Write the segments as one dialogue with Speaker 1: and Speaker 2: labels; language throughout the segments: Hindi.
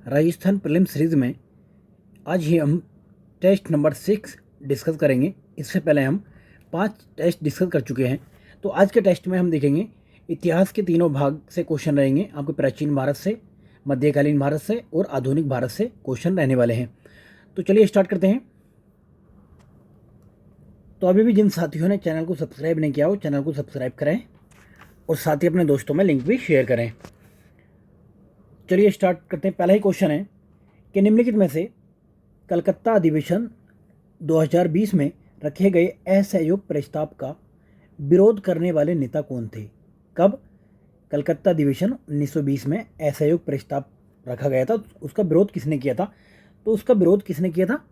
Speaker 1: राजस्थान प्रीलिम सीरीज में आज ही हम टेस्ट नंबर 6 डिस्कस करेंगे। इससे पहले हम 5 टेस्ट डिस्कस कर चुके हैं। तो आज के टेस्ट में हम देखेंगे इतिहास के तीनों भाग से क्वेश्चन रहेंगे। आपके प्राचीन भारत से, मध्यकालीन भारत से और आधुनिक भारत से क्वेश्चन रहने वाले हैं। तो चलिए स्टार्ट करते हैं। तो अभी भी जिन साथियों ने चैनल को सब्सक्राइब नहीं किया हो, चैनल को सब्सक्राइब करें और साथ ही अपने दोस्तों में लिंक भी शेयर करें। चलिए स्टार्ट करते हैं। पहला ही क्वेश्चन है कि निम्नलिखित में से कलकत्ता अधिवेशन 2020 में रखे गए असहयोग प्रस्ताव का विरोध करने वाले नेता कौन थे? कब कलकत्ता अधिवेशन 1920 में असहयोग प्रस्ताव रखा गया था, उसका विरोध किसने किया था? तो उसका विरोध किसने किया था?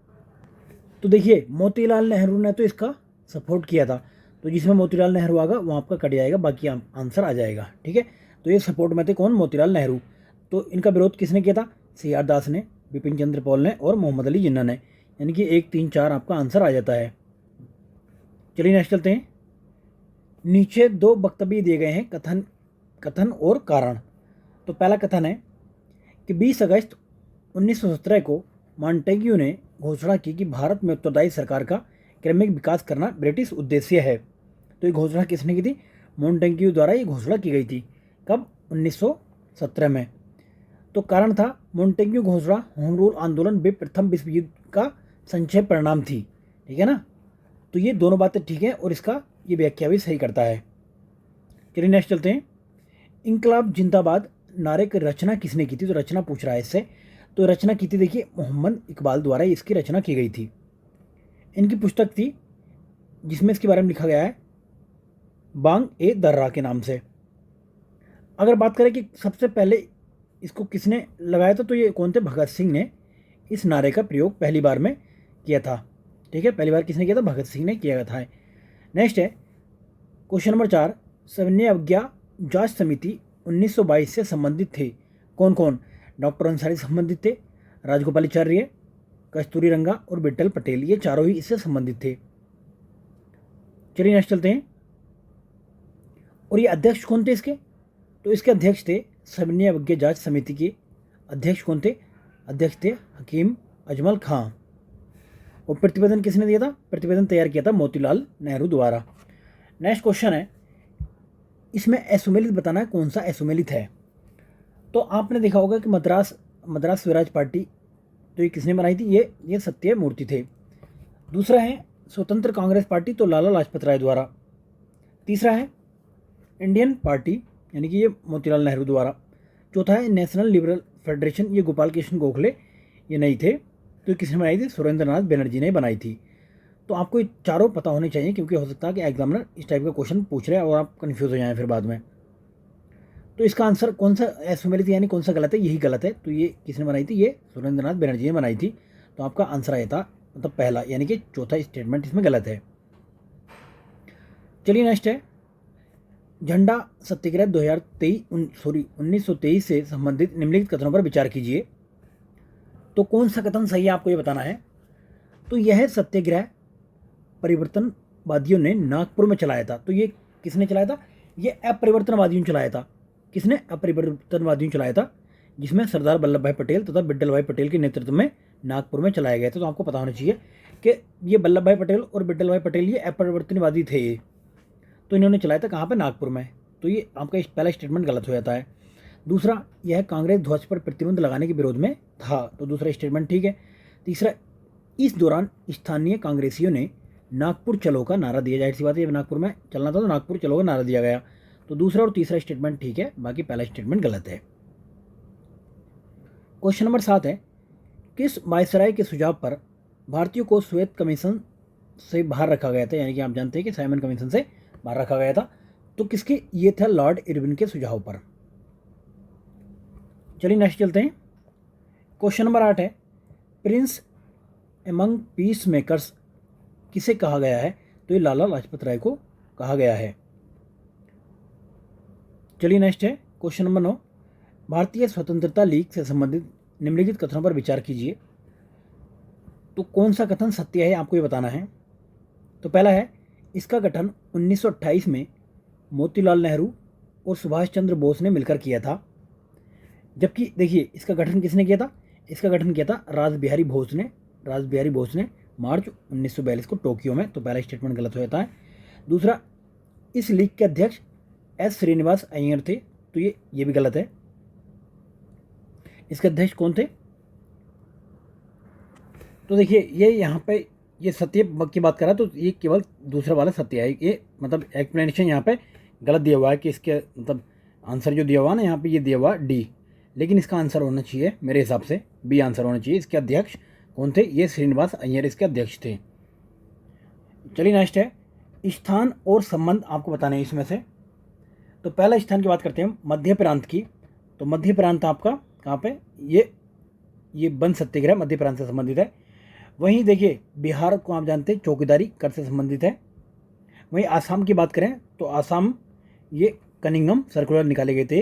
Speaker 1: तो देखिए, मोतीलाल नेहरू ने तो इसका सपोर्ट किया था। तो जिसमें मोतीलाल नेहरू आएगा वो आपका कट जाएगा, बाकी आंसर आ जाएगा। ठीक है, तो ये सपोर्ट में थे कौन? मोतीलाल नेहरू। तो इनका विरोध किसने किया था? सी आर दास ने, बिपिन चंद्र पॉल ने और मोहम्मद अली जिन्ना ने। यानी कि 1, 3, 4 आपका आंसर आ जाता है। चलिए नेक्स्ट चलते हैं। नीचे 2 वक्तव्य दिए गए हैं, कथन और कारण। तो पहला कथन है कि 20 अगस्त 1917 को मॉन्टेग्यू ने घोषणा की कि भारत में उत्तरदायी सरकार का क्रमिक विकास करना ब्रिटिश उद्देश्य है। तो ये घोषणा किसने की थी? मॉन्टेग्यू द्वारा ये घोषणा की गई थी। कब? 1917 में। तो कारण था मॉन्टेग्यू घोषणा होम रूल आंदोलन व प्रथम विश्व युद्ध का संक्षेप परिणाम थी। ठीक है ना? तो ये दोनों बातें ठीक है और इसका ये व्याख्या भी सही करता है। चलिए नेक्स्ट चलते हैं। इंकलाब जिंदाबाद नारे की रचना किसने की थी? तो रचना पूछ रहा है इससे। तो रचना की थी, देखिए, मोहम्मद इकबाल द्वारा इसकी रचना की गई थी। इनकी पुस्तक थी जिसमें इसके बारे में लिखा गया है बांग ए दर्रा के नाम से। अगर बात करें कि सबसे पहले इसको किसने लगाया था, तो ये कौन थे? भगत सिंह ने इस नारे का प्रयोग पहली बार में किया था। ठीक है, पहली बार किसने किया था? भगत सिंह ने किया था। नेक्स्ट है क्वेश्चन नंबर 4। सैन्य अवज्ञा जांच समिति 1922 से संबंधित थे कौन कौन? डॉक्टर अंसारी संबंधित थे, राजगोपालाचार्य, कस्तूरी रंगा और विट्ठल पटेल, ये चारों ही इससे संबंधित थे। चलिए नेक्स्ट चलते हैं। और ये अध्यक्ष कौन थे इसके? तो इसके अध्यक्ष थे सैन्य अवज्ञा जांच समिति के अध्यक्ष कौन थे? अध्यक्ष थे हकीम अजमल खां। और प्रतिवेदन किसने दिया था? प्रतिवेदन तैयार किया था मोतीलाल नेहरू द्वारा। नेक्स्ट क्वेश्चन है, इसमें असुमेलित बताना है कौन सा असुमेलित है। तो आपने देखा होगा कि मद्रास स्वराज पार्टी, तो ये किसने बनाई थी? ये सत्य मूर्ति थे। दूसरा है स्वतंत्र कांग्रेस पार्टी, तो लाला लाजपत राय द्वारा। तीसरा है इंडियन पार्टी, यानी कि ये मोतीलाल नेहरू द्वारा। चौथा है नेशनल लिबरल फेडरेशन, ये गोपाल कृष्ण गोखले ये नहीं थे। तो किसने बनाई थी? सुरेंद्र नाथ बनर्जी ने बनाई थी। तो आपको ये चारों पता होने चाहिए, क्योंकि हो सकता है कि एग्जामिनर इस टाइप का क्वेश्चन पूछ रहे हैं और आप कन्फ्यूज हो जाएं फिर बाद में। तो इसका आंसर कौन सा असुमेलित यानी कौन सा गलत है? यही गलत है। तो ये किसने बनाई थी? ये सुरेंद्र नाथ बनर्जी ने बनाई थी। तो आपका आंसर आया था मतलब पहला, यानी कि चौथा स्टेटमेंट इसमें गलत है। चलिए नेक्स्ट है झंडा सत्याग्रह 1923 से संबंधित निम्नलिखित कथनों पर विचार कीजिए। तो कौन सा कथन सही है आपको ये बताना है। तो यह सत्याग्रह परिवर्तनवादियों ने नागपुर में चलाया था। तो ये किसने चलाया था? ये अपरिवर्तनवादियों ने चलाया था। किसने? अपरिवर्तनवादियों ने चलाया था, जिसमें सरदार वल्लभ भाई पटेल तथा बिट्टल भाई पटेल के नेतृत्व में नागपुर में चलाया गया था। तो आपको पता होना चाहिए कि ये वल्लभ भाई पटेल और बिट्टल भाई पटेल ये अपरिवर्तनवादी थे। ये तो इन्होंने चलाया था कहाँ पर? नागपुर में। तो ये आपका पहला स्टेटमेंट गलत हो जाता है। दूसरा, यह कांग्रेस ध्वज पर प्रतिबंध लगाने के विरोध में था। तो दूसरा स्टेटमेंट ठीक है। तीसरा, इस दौरान स्थानीय कांग्रेसियों ने नागपुर चलो का नारा दिया। जाहिर सी बात है, जब नागपुर में चलना था तो नागपुर चलो का नारा दिया गया। तो दूसरा और तीसरा स्टेटमेंट ठीक है, बाकी पहला स्टेटमेंट गलत है। क्वेश्चन नंबर 7 है, किस वायसराय के सुझाव पर भारतीयों को श्वेत कमीशन से बाहर रखा गया था? यानी कि आप जानते हैं कि साइमन कमीशन से बाहर रखा गया था। तो किसके? ये था लॉर्ड इरविन के सुझाव पर। चलिए नेक्स्ट चलते हैं। क्वेश्चन नंबर 8 है, प्रिंस एमंग पीस मेकर्स किसे कहा गया है? तो ये लाला लाजपत राय को कहा गया है। चलिए नेक्स्ट है क्वेश्चन नंबर 9, भारतीय स्वतंत्रता लीग से संबंधित निम्नलिखित कथनों पर विचार कीजिए। तो कौन सा कथन सत्य है आपको ये बताना है। तो पहला है, इसका गठन 1928 में मोतीलाल नेहरू और सुभाष चंद्र बोस ने मिलकर किया था। जबकि देखिए इसका गठन किसने किया था, इसका गठन किया था रासबिहारी बोस ने मार्च 1942 को टोक्यो में। तो पहला स्टेटमेंट गलत हो जाता है। दूसरा, इस लीग के अध्यक्ष एस श्रीनिवास अय्यर थे, तो ये भी गलत है। इसके अध्यक्ष कौन थे? तो देखिए ये यहाँ पे ये सत्य की बात कर रहा है, तो ये केवल दूसरा वाला सत्य है। ये मतलब एक्सप्लेनेशन यहाँ पे गलत दिया हुआ है कि इसके मतलब आंसर जो दिया हुआ ना यहाँ पे ये दिया हुआ डी, लेकिन इसका आंसर होना चाहिए मेरे हिसाब से बी आंसर होना चाहिए। इसके अध्यक्ष कौन थे? ये श्रीनिवास अय्यर इसके अध्यक्ष थे। चलिए नेक्स्ट है स्थान और संबंध आपको बताने हैं इसमें से। तो पहला स्थान की बात करते हैं मध्य प्रांत की। तो मध्य प्रांत आपका कहाँ पे? ये बन सत्याग्रह मध्य प्रांत से संबंधित है। वहीं देखिए बिहार को आप जानते हैं चौकीदारी कर से संबंधित है। वहीं आसाम की बात करें तो आसाम ये कनिंगम सर्कुलर निकाले गए थे।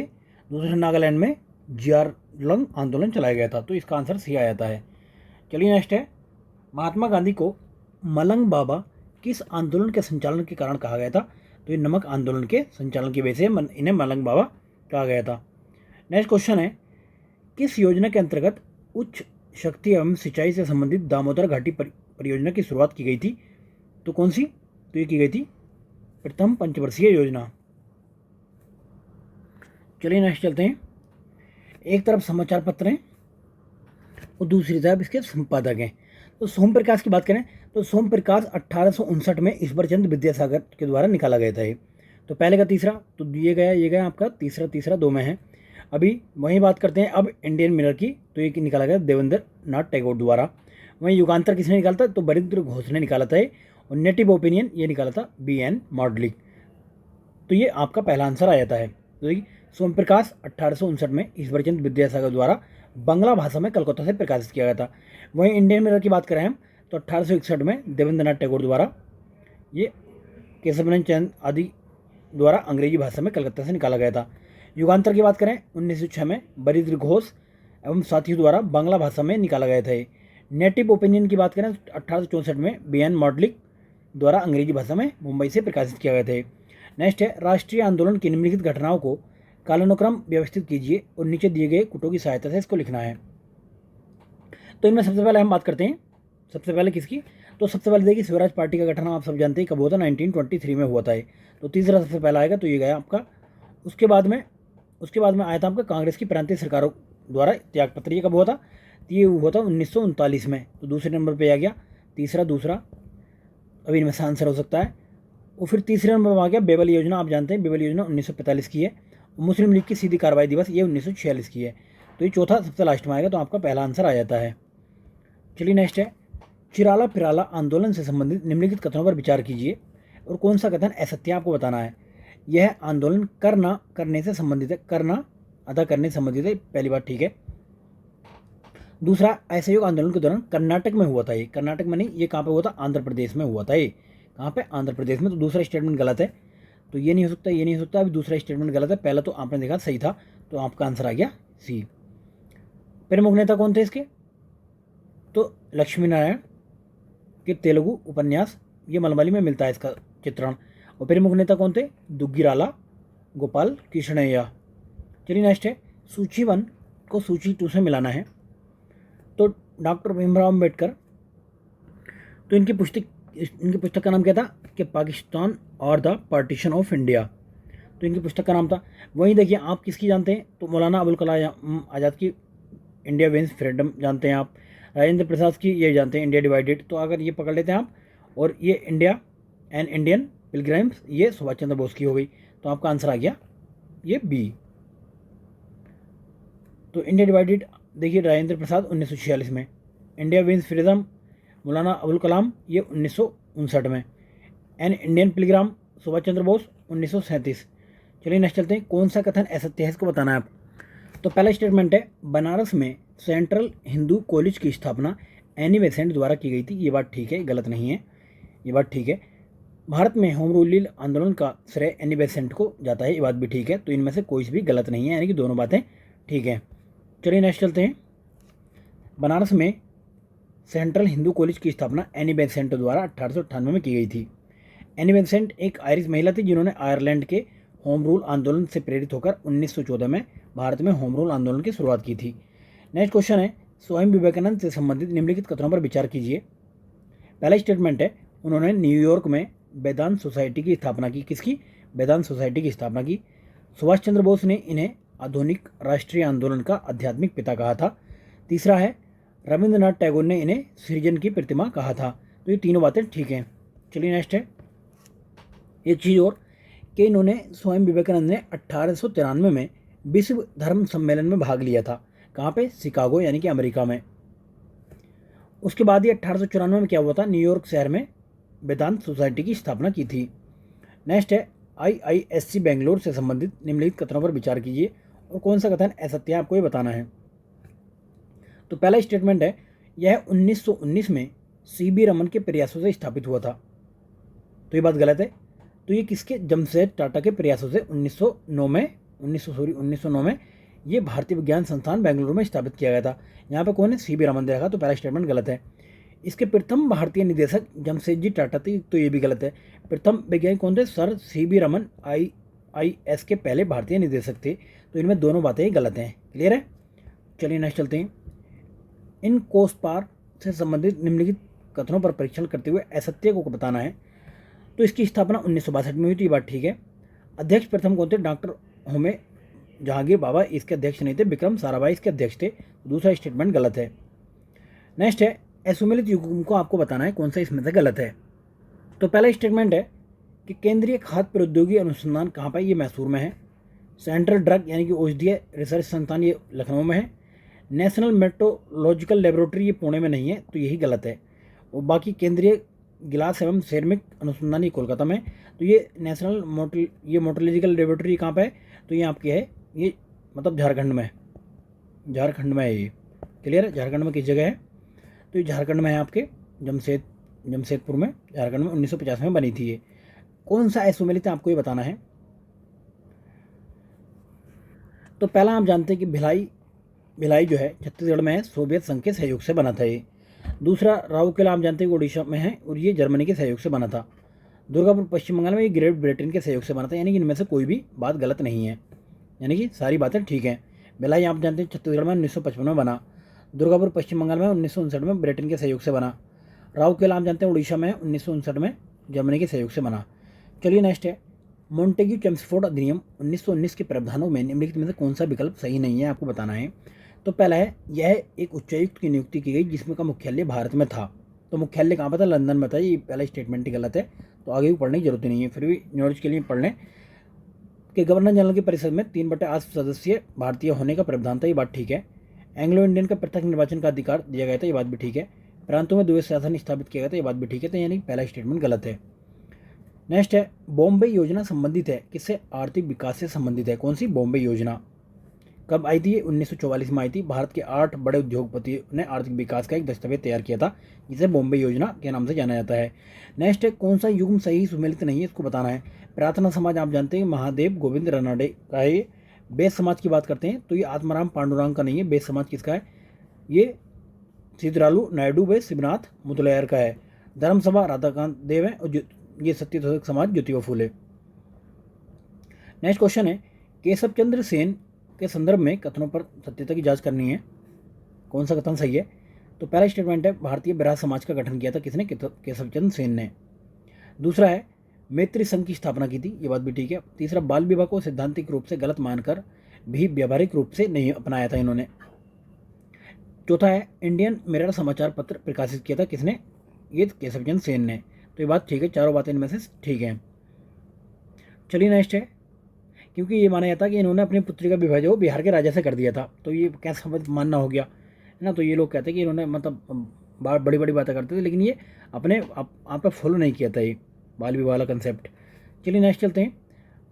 Speaker 1: दूसरे नागालैंड में जियारलंग आंदोलन चलाया गया था, तो इसका आंसर सी आ जाता है। चलिए नेक्स्ट है महात्मा गांधी को मलंग बाबा किस आंदोलन के संचालन के कारण कहा गया था? तो ये नमक आंदोलन के संचालन की वजह से इन्हें मलंग बाबा कहा गया था। नेक्स्ट क्वेश्चन है किस योजना के अंतर्गत उच्च शक्ति एवं सिंचाई से संबंधित दामोदर घाटी परियोजना की शुरुआत की गई थी? तो कौन सी? तो ये की गई थी प्रथम पंचवर्षीय योजना। चलिए नेक्स्ट चलते हैं। एक तरफ समाचार पत्र हैं और दूसरी तरफ इसके संपादक हैं। तो सोम प्रकाश की बात करें तो सोम प्रकाश 1859 में ईश्वरचंद्र विद्यासागर के द्वारा निकाला गया था ये। तो पहले का तीसरा तो ये गया आपका तीसरा दो में है। अभी वहीं बात करते हैं अब इंडियन मिरर की। तो ये निकाला गया देवेंद्र नाथ टैगोर द्वारा। वहीं युगांतर किसने निकाला था? तो बरिंद्र घोष ने निकाला था। और नेटिव ओपिनियन ये निकाला था B.N. मॉडलिक। तो ये आपका पहला आंसर आ जाता है। तो सोम प्रकाश 1859 में ईश्वरचंद्र विद्यासागर द्वारा बांग्ला भाषा में कलकत्ता से प्रकाशित किया गया था। वहीं इंडियन मिरर की बात करें हम तो 1861 में देवेंद्र नाथ टैगोर द्वारा ये केशवनंदन चंद आदि द्वारा अंग्रेजी भाषा में कलकत्ता से निकाला गया था। युगांतर की बात करें 1906 में बरिंद्र घोष एवं साथियों द्वारा बांग्ला भाषा में निकाला गया था। नेटिव ओपिनियन की बात करें 1864 में B.N. मॉडलिक द्वारा अंग्रेजी भाषा में मुंबई से प्रकाशित किया गया था। नेक्स्ट है राष्ट्रीय आंदोलन की निम्नलिखित घटनाओं को कालानुक्रम व्यवस्थित कीजिए और नीचे दिए गए कुटों की सहायता से इसको लिखना है। तो इनमें सबसे पहले हम बात करते हैं सबसे पहले किसकी? तो सबसे पहले देखिए स्वराज पार्टी का गठन आप सब जानते हैं कब हुआ था? 1923 में हुआ था। तो तीसरा सबसे पहला आएगा तो ये गया आपका। उसके बाद में आया था आपका कांग्रेस की प्रांतीय सरकारों द्वारा त्यागपत्र। ये कब हुआ था? तो ये हुआ था 1939 में। तो दूसरे नंबर पर आ गया दूसरा अभी इनमें से आंसर हो सकता है। और फिर तीसरे नंबर पर आ गया बेबल योजना। आप जानते हैं बेबल योजना 1945 की है। मुस्लिम लीग की सीधी कार्रवाई दिवस ये 1946 की है। तो ये चौथा सबसे लास्ट में आएगा, तो आपका पहला आंसर आ जाता है। चलिए नेक्स्ट है चिराला फिराला आंदोलन से संबंधित निम्नलिखित कथनों पर विचार कीजिए और कौन सा कथन असत्य आपको बताना है। यह आंदोलन करने से संबंधित है, अदा करने से संबंधित है, पहली बात ठीक है। दूसरा असहयोग आंदोलन के दौरान कर्नाटक में हुआ था। ये कर्नाटक में नहीं, ये कहाँ पे हुआ था? आंध्र प्रदेश में हुआ था। ये कहाँ पे? आंध्र प्रदेश में। तो दूसरा स्टेटमेंट गलत है, तो ये नहीं हो सकता। अभी दूसरा स्टेटमेंट गलत है, पहला तो आपने देखा सही था, तो आपका आंसर आ गया सी। प्रमुख नेता कौन थे इसके? तो लक्ष्मी नारायण के तेलुगु उपन्यास ये मलमली में मिलता है इसका चित्रण। और प्रमुख नेता कौन थे? दुग्गिराला गोपाल कृष्णैया। चलिए नेक्स्ट है सूची 1 को सूची 2 से मिलाना है। तो डॉक्टर भीमराव अम्बेडकर, तो इनकी पुस्तक का नाम क्या था? कि पाकिस्तान और द पार्टीशन ऑफ इंडिया। तो इनकी पुस्तक का नाम था। वहीं देखिए आप किसकी जानते हैं? तो मौलाना अबुल कलाम आज़ाद की इंडिया विंस फ्रीडम जानते हैं आप। राजेंद्र प्रसाद की ये जानते हैं इंडिया डिवाइडेड। तो अगर ये पकड़ लेते हैं आप, और ये इंडिया एंड इंडियन पिलग्रिम्स ये सुभाष चंद्र बोस की हो गई। तो आपका आंसर आ गया ये बी। तो इंडिया डिवाइडेड देखिए राजेंद्र प्रसाद 1946 में, India wins freedom Maulana Abul Kalam ये 1959 में, एंड इंडियन पिलग्राम सुभाष चंद्र बोस 1937। चलिए नेक्स्ट चलते हैं कौन सा कथन असत्य है इसको बताना है आप। तो पहला स्टेटमेंट है बनारस में सेंट्रल हिंदू कॉलेज की स्थापना एनी बेसेंट द्वारा की गई थी। ये बात ठीक है, गलत नहीं है, ये बात ठीक है। भारत में होम रूल आंदोलन का श्रेय एनी बेसेंट को जाता है, ये बात भी ठीक है। तो इनमें से कोई भी गलत नहीं है, यानी कि दोनों बातें ठीक है। चलिए नेक्स्ट चलते हैं बनारस में सेंट्रल हिंदू कॉलेज की स्थापना एनी बेसेंट द्वारा 1898 में की गई थी। एनी बेसेंट एक आयरिश महिला थी जिन्होंने आयरलैंड के होम रूल आंदोलन से प्रेरित होकर 1914 में भारत में होम रूल आंदोलन की शुरुआत की थी। नेक्स्ट क्वेश्चन है, स्वामी विवेकानंद से संबंधित निम्नलिखित कथनों पर विचार कीजिए। पहला स्टेटमेंट है, उन्होंने न्यूयॉर्क में वेदांत सोसाइटी की स्थापना की। किसकी? वेदांत सोसाइटी की स्थापना की। सुभाष चंद्र बोस ने इन्हें आधुनिक राष्ट्रीय आंदोलन का आध्यात्मिक पिता कहा था। तीसरा है, रविंद्रनाथ टैगोर ने इन्हें सृजन की प्रतिमा कहा था। तो ये तीनों बातें ठीक हैं। चलिए नेक्स्ट है, एक चीज़ और कि इन्होंने स्वामी विवेकानंद ने 1893 में विश्व धर्म सम्मेलन में भाग लिया था। कहाँ पे? शिकागो यानी कि अमेरिका में। उसके बाद ये 1894 में क्या हुआ था? न्यूयॉर्क शहर में वेदांत सोसाइटी की स्थापना की थी। नेक्स्ट है, IISc बेंगलोर से संबंधित निम्नलिखित कथनों पर विचार कीजिए और कौन सा कथन असत्य है आपको ये बताना है। तो पहला स्टेटमेंट है, यह 1919 में CB रमन के प्रयासों से स्थापित हुआ था। तो ये बात गलत है। तो ये किसके? जमशेद टाटा के प्रयासों से 1909 में ये भारतीय विज्ञान संस्थान बेंगलुरु में स्थापित किया गया था। यहाँ पे कौन है? CB रमन देखा, तो पहला स्टेटमेंट गलत है। इसके प्रथम भारतीय निदेशक जमशेद जी टाटा थे, तो ये भी गलत है। प्रथम वैज्ञानिक कौन थे? सर CB रमन IIS के पहले भारतीय निदेशक थे। तो इनमें दोनों बातें गलत हैं। क्लियर है? चलिए नेक्स्ट चलते हैं। इन कोसपार से संबंधित निम्नलिखित कथनों पर परीक्षण करते हुए असत्य को बताना है। तो इसकी स्थापना 1962 में हुई थी, ये बात ठीक है। अध्यक्ष प्रथम कौन थे? डॉक्टर होमे जहांगीर बाबा इसके अध्यक्ष नहीं थे, विक्रम साराभाई इसके अध्यक्ष थे। दूसरा स्टेटमेंट गलत है। नेक्स्ट है, असुमेलित युग्म को आपको बताना है कौन सा इसमें से गलत है। तो पहला स्टेटमेंट है कि केंद्रीय खाद्य प्रौद्योगिकी अनुसंधान कहाँ पर? ये मैसूर में है। सेंट्रल ड्रग यानी कि औषधीय रिसर्च संस्थान ये लखनऊ में है। नेशनल मेट्रोलॉजिकल लेबोरेटरी ये पुणे में नहीं है, तो यही गलत है। और बाकी केंद्रीय गिलास एवं सिरेमिक अनुसंधान ये कोलकाता में। तो ये नेशनल मोटोलॉजिकल लेबोरेटरी कहाँ पे है? तो ये आपकी है, ये मतलब झारखंड में है। झारखंड में है ये। क्लियर है? झारखंड में किस जगह है? तो ये झारखंड में है आपके जमशेदपुर में, झारखंड में 1950 में बनी थी ये। कौन सा असुमेलित है आपको ये बताना है। तो पहला आप जानते हैं कि भिलाई जो है छत्तीसगढ़ में है, सोवियत संघ के सहयोग से बना था ये। दूसरा, राउरकेला आप जानते हैं कि उड़ीसा में है और ये जर्मनी के सहयोग से बना था। दुर्गापुर पश्चिम बंगाल में ये ग्रेट ब्रिटेन के सहयोग से बना था। यानी कि इनमें से कोई भी बात गलत नहीं है, यानी कि सारी बातें ठीक हैं। भिलाई आप जानते हैं छत्तीसगढ़ में 1955 में बना। दुर्गापुर पश्चिम बंगाल में 1959 में ब्रिटेन के सहयोग से बना। राउरकेला आप जानते हैं उड़ीसा में 1959 में जर्मनी के सहयोग से बना। चलिए नेक्स्ट है, मोंटेग्यू चेम्सफोर्ड अधिनियम 1919 के प्रावधानों में निम्नलिखित में से कौन सा विकल्प सही नहीं है आपको बताना है। तो पहला है, यह एक उच्चायुक्त की नियुक्ति की गई जिसमें का मुख्यालय भारत में था। तो मुख्यालय कहाँ पर था? लंदन में था। ये पहला स्टेटमेंट ही गलत है, तो आगे भी पढ़ने की जरूरत नहीं है, फिर भी नॉलेज के लिए पढ़ लें कि गवर्नर जनरल की परिषद में 3/8 सदस्य भारतीय होने का प्रावधान था। ये बात ठीक है। एंग्लो इंडियन का पृथक निर्वाचन का अधिकार दिया गया था। ये बात भी ठीक है। प्रांतों में द्वैत शासन स्थापित किया गया था। ये बात भी ठीक है। तो यानी पहला स्टेटमेंट गलत है। नेक्स्ट है, बॉम्बे योजना संबंधित है किससे? आर्थिक विकास से संबंधित है। कौन सी? बॉम्बे योजना। कब आई थी? 1944 में आई थी। भारत के 8 बड़े उद्योगपतियों ने आर्थिक विकास का एक दस्तावेज तैयार किया था, जिसे बॉम्बे योजना के नाम से जाना जाता है। नेक्स्ट है, कौन सा युग्म सही सुमेलित नहीं है, इसको बताना है। प्रार्थना समाज आप जानते हैं महादेव गोविंद रनाडे का है। ये बेस समाज की बात करते हैं तो ये आत्माराम पांडुरंग का नहीं है। बेस समाज किसका है? ये सीतरालू नायडू व शिवनाथ मुदलियार का है। धर्म सभा राधाकांत देव है और ये सत्यशोधक समाज ज्योतिबा फूले। नेक्स्ट क्वेश्चन है, केशव चंद्र सेन के संदर्भ में कथनों पर सत्यता की जांच करनी है। कौन सा कथन सही है? तो पहला स्टेटमेंट है, भारतीय ब्राह्मण समाज का गठन किया था किसने? केशव चंद्र सेन ने। दूसरा है, मैत्री संघ की स्थापना की थी। ये बात भी ठीक है। तीसरा, बाल विवाह को सैद्धांतिक रूप से गलत मानकर भी व्यावहारिक रूप से नहीं अपनाया था इन्होंने। चौथा है, इंडियन मिरर समाचार पत्र प्रकाशित किया था किसने? ये केशव चंद्र सेन ने। तो ये बात ठीक है। चारों बातें इनमें से ठीक हैं। चलिए नेक्स्ट है, क्योंकि ये माना जाता है कि इन्होंने अपनी पुत्री का विवाह जो बिहार के राजा से कर दिया था, तो ये कैसा मानना हो गया है ना। तो ये लोग कहते हैं कि इन्होंने मतलब बड़ी बड़ी बातें करते थे, लेकिन ये अपने आप पे फॉलो नहीं किया था ये बाल विवाह वाला कंसेप्ट। चलिए नेक्स्ट चलते हैं,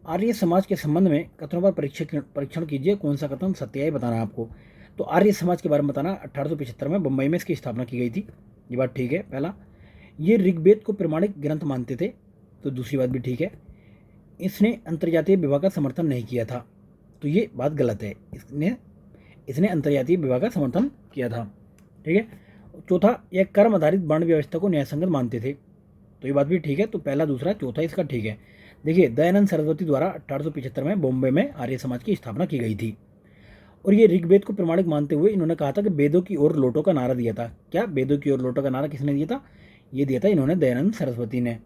Speaker 1: आर्य समाज के संबंध में कथनों पर परीक्षण कीजिए। कौन सा कथन सत्य है बताना है आपको। तो आर्य समाज के बारे में बताना। 1875 में बम्बई में इसकी स्थापना की गई थी। ये बात ठीक है। पहला, ये ऋग्वेद को प्रमाणिक ग्रंथ मानते थे। तो दूसरी बात भी ठीक है। इसने अंतर्जातीय विवाह का समर्थन नहीं किया था। तो ये बात गलत है। इसने अंतर्जातीय विवाह का समर्थन किया था। ठीक है। चौथा, यह कर्म आधारित वर्ण व्यवस्था को न्यायसंगत मानते थे। तो ये बात भी ठीक है। तो पहला दूसरा चौथा इसका ठीक है। देखिए, दयानंद सरस्वती द्वारा 1875 में बॉम्बे में आर्य समाज की स्थापना की गई थी। और ये ऋग्वेद को प्रमाणिक मानते हुए इन्होंने कहा था कि वेदों की ओर लौटो का नारा दिया था। क्या वेदों की ओर लौटो का नारा किसने दिया था? ये दिया था इन्होंने, दयानंद सरस्वती ने।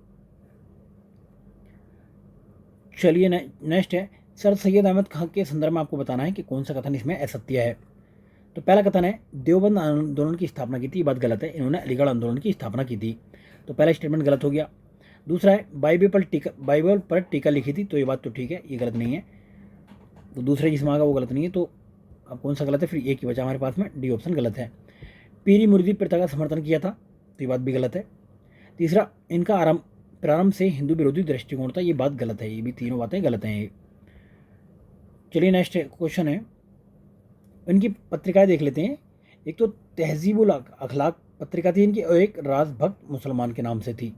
Speaker 1: चलिए नेक्स्ट है, सर सैयद अहमद खान के संदर्भ में आपको बताना है कि कौन सा कथन इसमें असत्य है। तो पहला कथन है देवबंद आंदोलन की स्थापना की थी, ये बात गलत है, इन्होंने अलीगढ़ आंदोलन की स्थापना की थी। तो पहला स्टेटमेंट गलत हो गया। दूसरा है बाइबल पर टीका लिखी थी, तो ये बात तो ठीक है, ये गलत नहीं है। तो दूसरे जिसमें आगा वो गलत नहीं है, तो अब कौन सा गलत है? फिर एक ही बचा हमारे पास में, डी ऑप्शन गलत है। पीरी मुरीदी प्रथा का समर्थन किया था, तो ये बात भी गलत है। तीसरा, इनका प्रारंभ से हिंदू विरोधी दृष्टिकोण था, ये बात गलत है, ये भी तीनों बातें गलत हैं ये। चलिए नेक्स्ट क्वेश्चन है, इनकी पत्रिकाएं देख लेते हैं। एक तो तहजीबुल अखलाक पत्रिका थी इनकी, और एक राजभक्त मुसलमान के नाम से थी।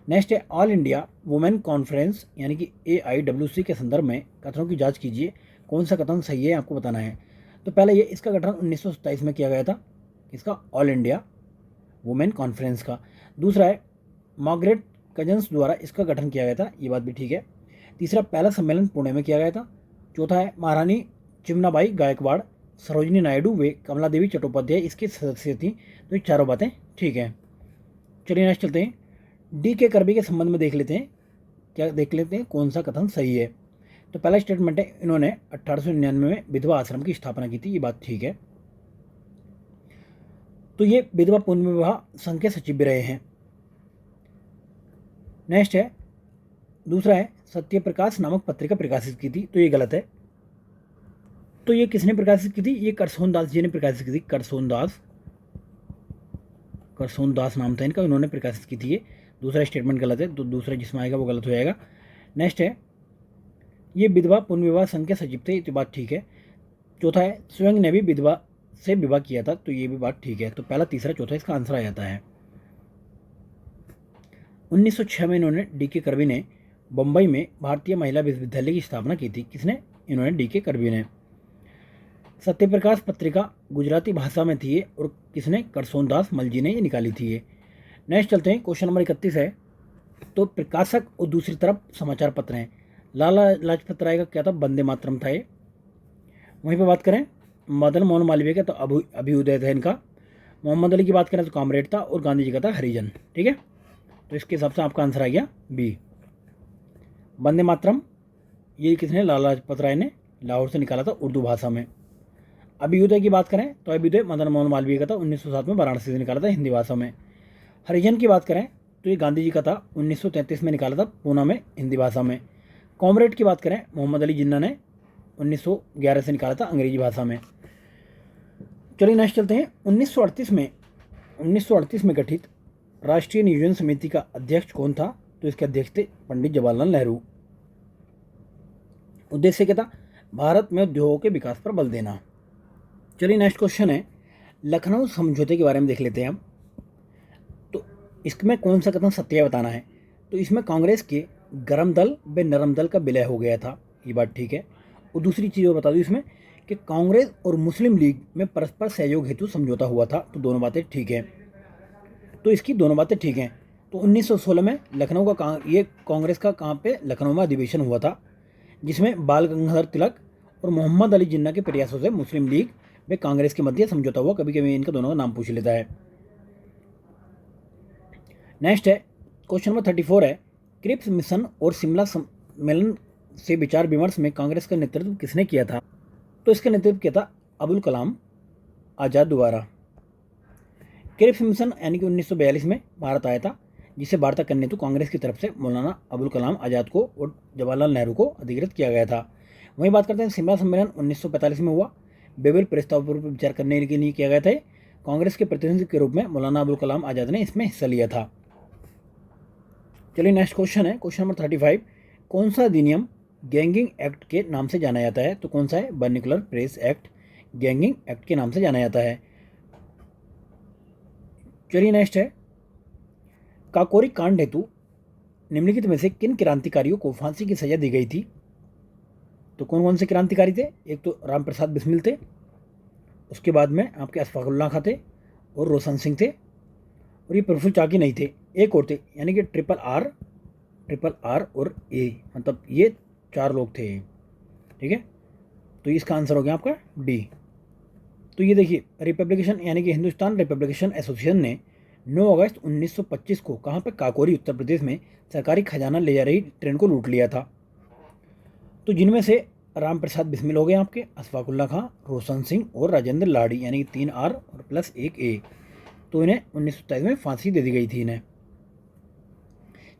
Speaker 1: नेक्स्ट है ऑल इंडिया वुमेन कॉन्फ्रेंस यानी कि AIWC के संदर्भ में कथनों की जांच कीजिए, कौन सा कथन सही है आपको बताना है। तो पहले ये इसका गठन 1927 में किया गया था, इसका ऑल इंडिया वुमेन कॉन्फ्रेंस का। दूसरा है मार्गरेट कजन्स द्वारा इसका गठन किया गया था, ये बात भी ठीक है। तीसरा, पहला सम्मेलन पुणे में किया गया था। चौथा है महारानी चिमनाबाई गायकवाड़, सरोजिनी नायडू वे कमला देवी चट्टोपाध्याय इसकी सदस्य थी, तो ये चारों बातें ठीक हैं। चलिए नेक्स्ट चलते हैं, DK करबी के संबंध में देख लेते हैं, क्या देख लेते हैं कौन सा कथन सही है। तो पहला स्टेटमेंट है इन्होंने 1899 में विधवा आश्रम की स्थापना की थी, ये बात ठीक है। तो ये विधवा पुनर्विवाह संघ के सचिव भी रहे हैं। नेक्स्ट है, दूसरा है सत्य प्रकाश नामक पत्रिका प्रकाशित की थी, तो ये गलत है। तो ये किसने प्रकाशित की थी? ये करसोन दास जी ने प्रकाशित की थी, करसोन दास नाम था इनका, इन्होंने प्रकाशित की थी ये। दूसरा स्टेटमेंट गलत है, तो दूसरा जिसमें आएगा वो गलत हो जाएगा। नेक्स्ट है, ये विधवा पुनर्विवाह संघ के सचिव थे, तो बात ठीक है। चौथा है स्वयं ने भी विधवा से विवाह किया था, तो ये भी बात ठीक है। तो पहला तीसरा चौथा इसका आंसर आ जाता है। 1906 में इन्होंने DK करबी ने बम्बई में भारतीय महिला विश्वविद्यालय की स्थापना की थी। किसने? इन्होंने DK करबी ने। सत्यप्रकाश पत्रिका गुजराती भाषा में थी और किसने? करसोन दास मलजी ने ये निकाली थी ये। नेक्स्ट चलते हैं, क्वेश्चन नंबर 31 है, तो प्रकाशक और दूसरी तरफ समाचार पत्र हैं। लाला लाजपत राय का क्या था? वंदे मातरम था ये। वहीं पर बात करें मदन मोहन मालवीय का, तो अभ्युदय था इनका। मोहम्मद अली की बात करें तो कॉमरेड था, और गांधी जी का था हरिजन। ठीक है, तो इसके हिसाब से आपका आंसर आ गया बी, वंदे मातरम। ये किसने? लाला लाजपत राय ने लाहौर से निकाला था उर्दू भाषा में। अभ्युदय की बात करें तो अभ्युदय मदन मोहन मालवीय का था, 1907 में वाराणसी से निकाला था हिंदी भाषा में। हरिजन की बात करें तो ये गांधी जी का था, 1933 में निकाला था पूना में हिंदी भाषा में। कॉमरेड की बात करें मोहम्मद अली जिन्ना ने 1911 से निकाला था अंग्रेजी भाषा में। चलिए नेक्स्ट चलते हैं, 1938 में गठित राष्ट्रीय नियोजन समिति का अध्यक्ष कौन था? तो इसके अध्यक्ष थे पंडित जवाहरलाल नेहरू। उद्देश्य क्या था? भारत में उद्योगों के विकास पर बल देना। चलिए नेक्स्ट क्वेश्चन है, लखनऊ समझौते के बारे में देख लेते हैं हम। तो इसमें कौन सा कथन सत्य है बताना है। तो इसमें कांग्रेस के गरम दल व नरम दल का विलय हो गया था, ये बात ठीक है। और दूसरी चीज़ और बता दूँ इसमें कि कांग्रेस और मुस्लिम लीग में परस्पर सहयोग हेतु समझौता हुआ था, तो दोनों बातें ठीक है। तो इसकी दोनों बातें ठीक हैं। तो 1916 में लखनऊ का ये कांग्रेस का कहाँ पे? लखनऊ में अधिवेशन हुआ था, जिसमें बाल गंगाधर तिलक और मोहम्मद अली जिन्ना के प्रयासों से मुस्लिम लीग व कांग्रेस के मध्य समझौता हुआ। कभी कभी इनका दोनों का नाम पूछ लेता है। नेक्स्ट है, क्वेश्चन नंबर 34 है, क्रिप्स मिशन और शिमला सम्मेलन से विचार विमर्श में कांग्रेस का नेतृत्व किसने किया था? तो इसका नेतृत्व किया था अबुल कलाम आज़ाद द्वारा। क्रिप्स मिशन यानी कि 1942 में भारत आया था, जिसे वार्ता करने तो कांग्रेस की तरफ से मौलाना अबुल कलाम आज़ाद को और जवाहरलाल नेहरू को अधिकृत किया गया था। वहीं बात करते हैं शिमला सम्मेलन 1945 में हुआ, बेबिल प्रस्ताव पर विचार करने के लिए किया गया था। कांग्रेस के प्रतिनिधि के रूप में मौलाना अबुल कलाम आज़ाद ने इसमें हिस्सा लिया था। चलिए नेक्स्ट क्वेश्चन है, क्वेश्चन नंबर 35, कौन सा अधिनियम गैंगिंग एक्ट के नाम से जाना जाता है? तो कौन सा है? Vernacular press act ganging act के नाम से जाना जाता है। चलिए नेक्स्ट है, काकोरी कांड हेतु निम्नलिखित में से किन क्रांतिकारियों को फांसी की सजा दी गई थी? तो कौन कौन से क्रांतिकारी थे? एक तो राम प्रसाद बिस्मिल थे, उसके बाद में आपके अशफाकुल्लाह खां थे और रोशन सिंह थे, और ये प्रफुल्ल चाकी नहीं थे, एक और थे, यानी कि ट्रिपल आर और ए, मतलब ये 4 लोग थे। ठीक है, तो इसका आंसर हो गया आपका डी। तो ये देखिए, रिपब्लिकेशन यानी कि हिंदुस्तान रिपब्लिकेशन एसोसिएशन ने 9 अगस्त 1925 को कहाँ पे, काकोरी उत्तर प्रदेश में सरकारी खजाना ले जा रही ट्रेन को लूट लिया था। तो जिनमें से राम प्रसाद बिस्मिल हो गए आपके, अशफाकुल्ला खां, रोशन सिंह और राजेंद्र लाड़ी, यानी 3 आर और प्लस 1 ए। तो इन्हें 1927 में फांसी दे दी गई थी इन्हें।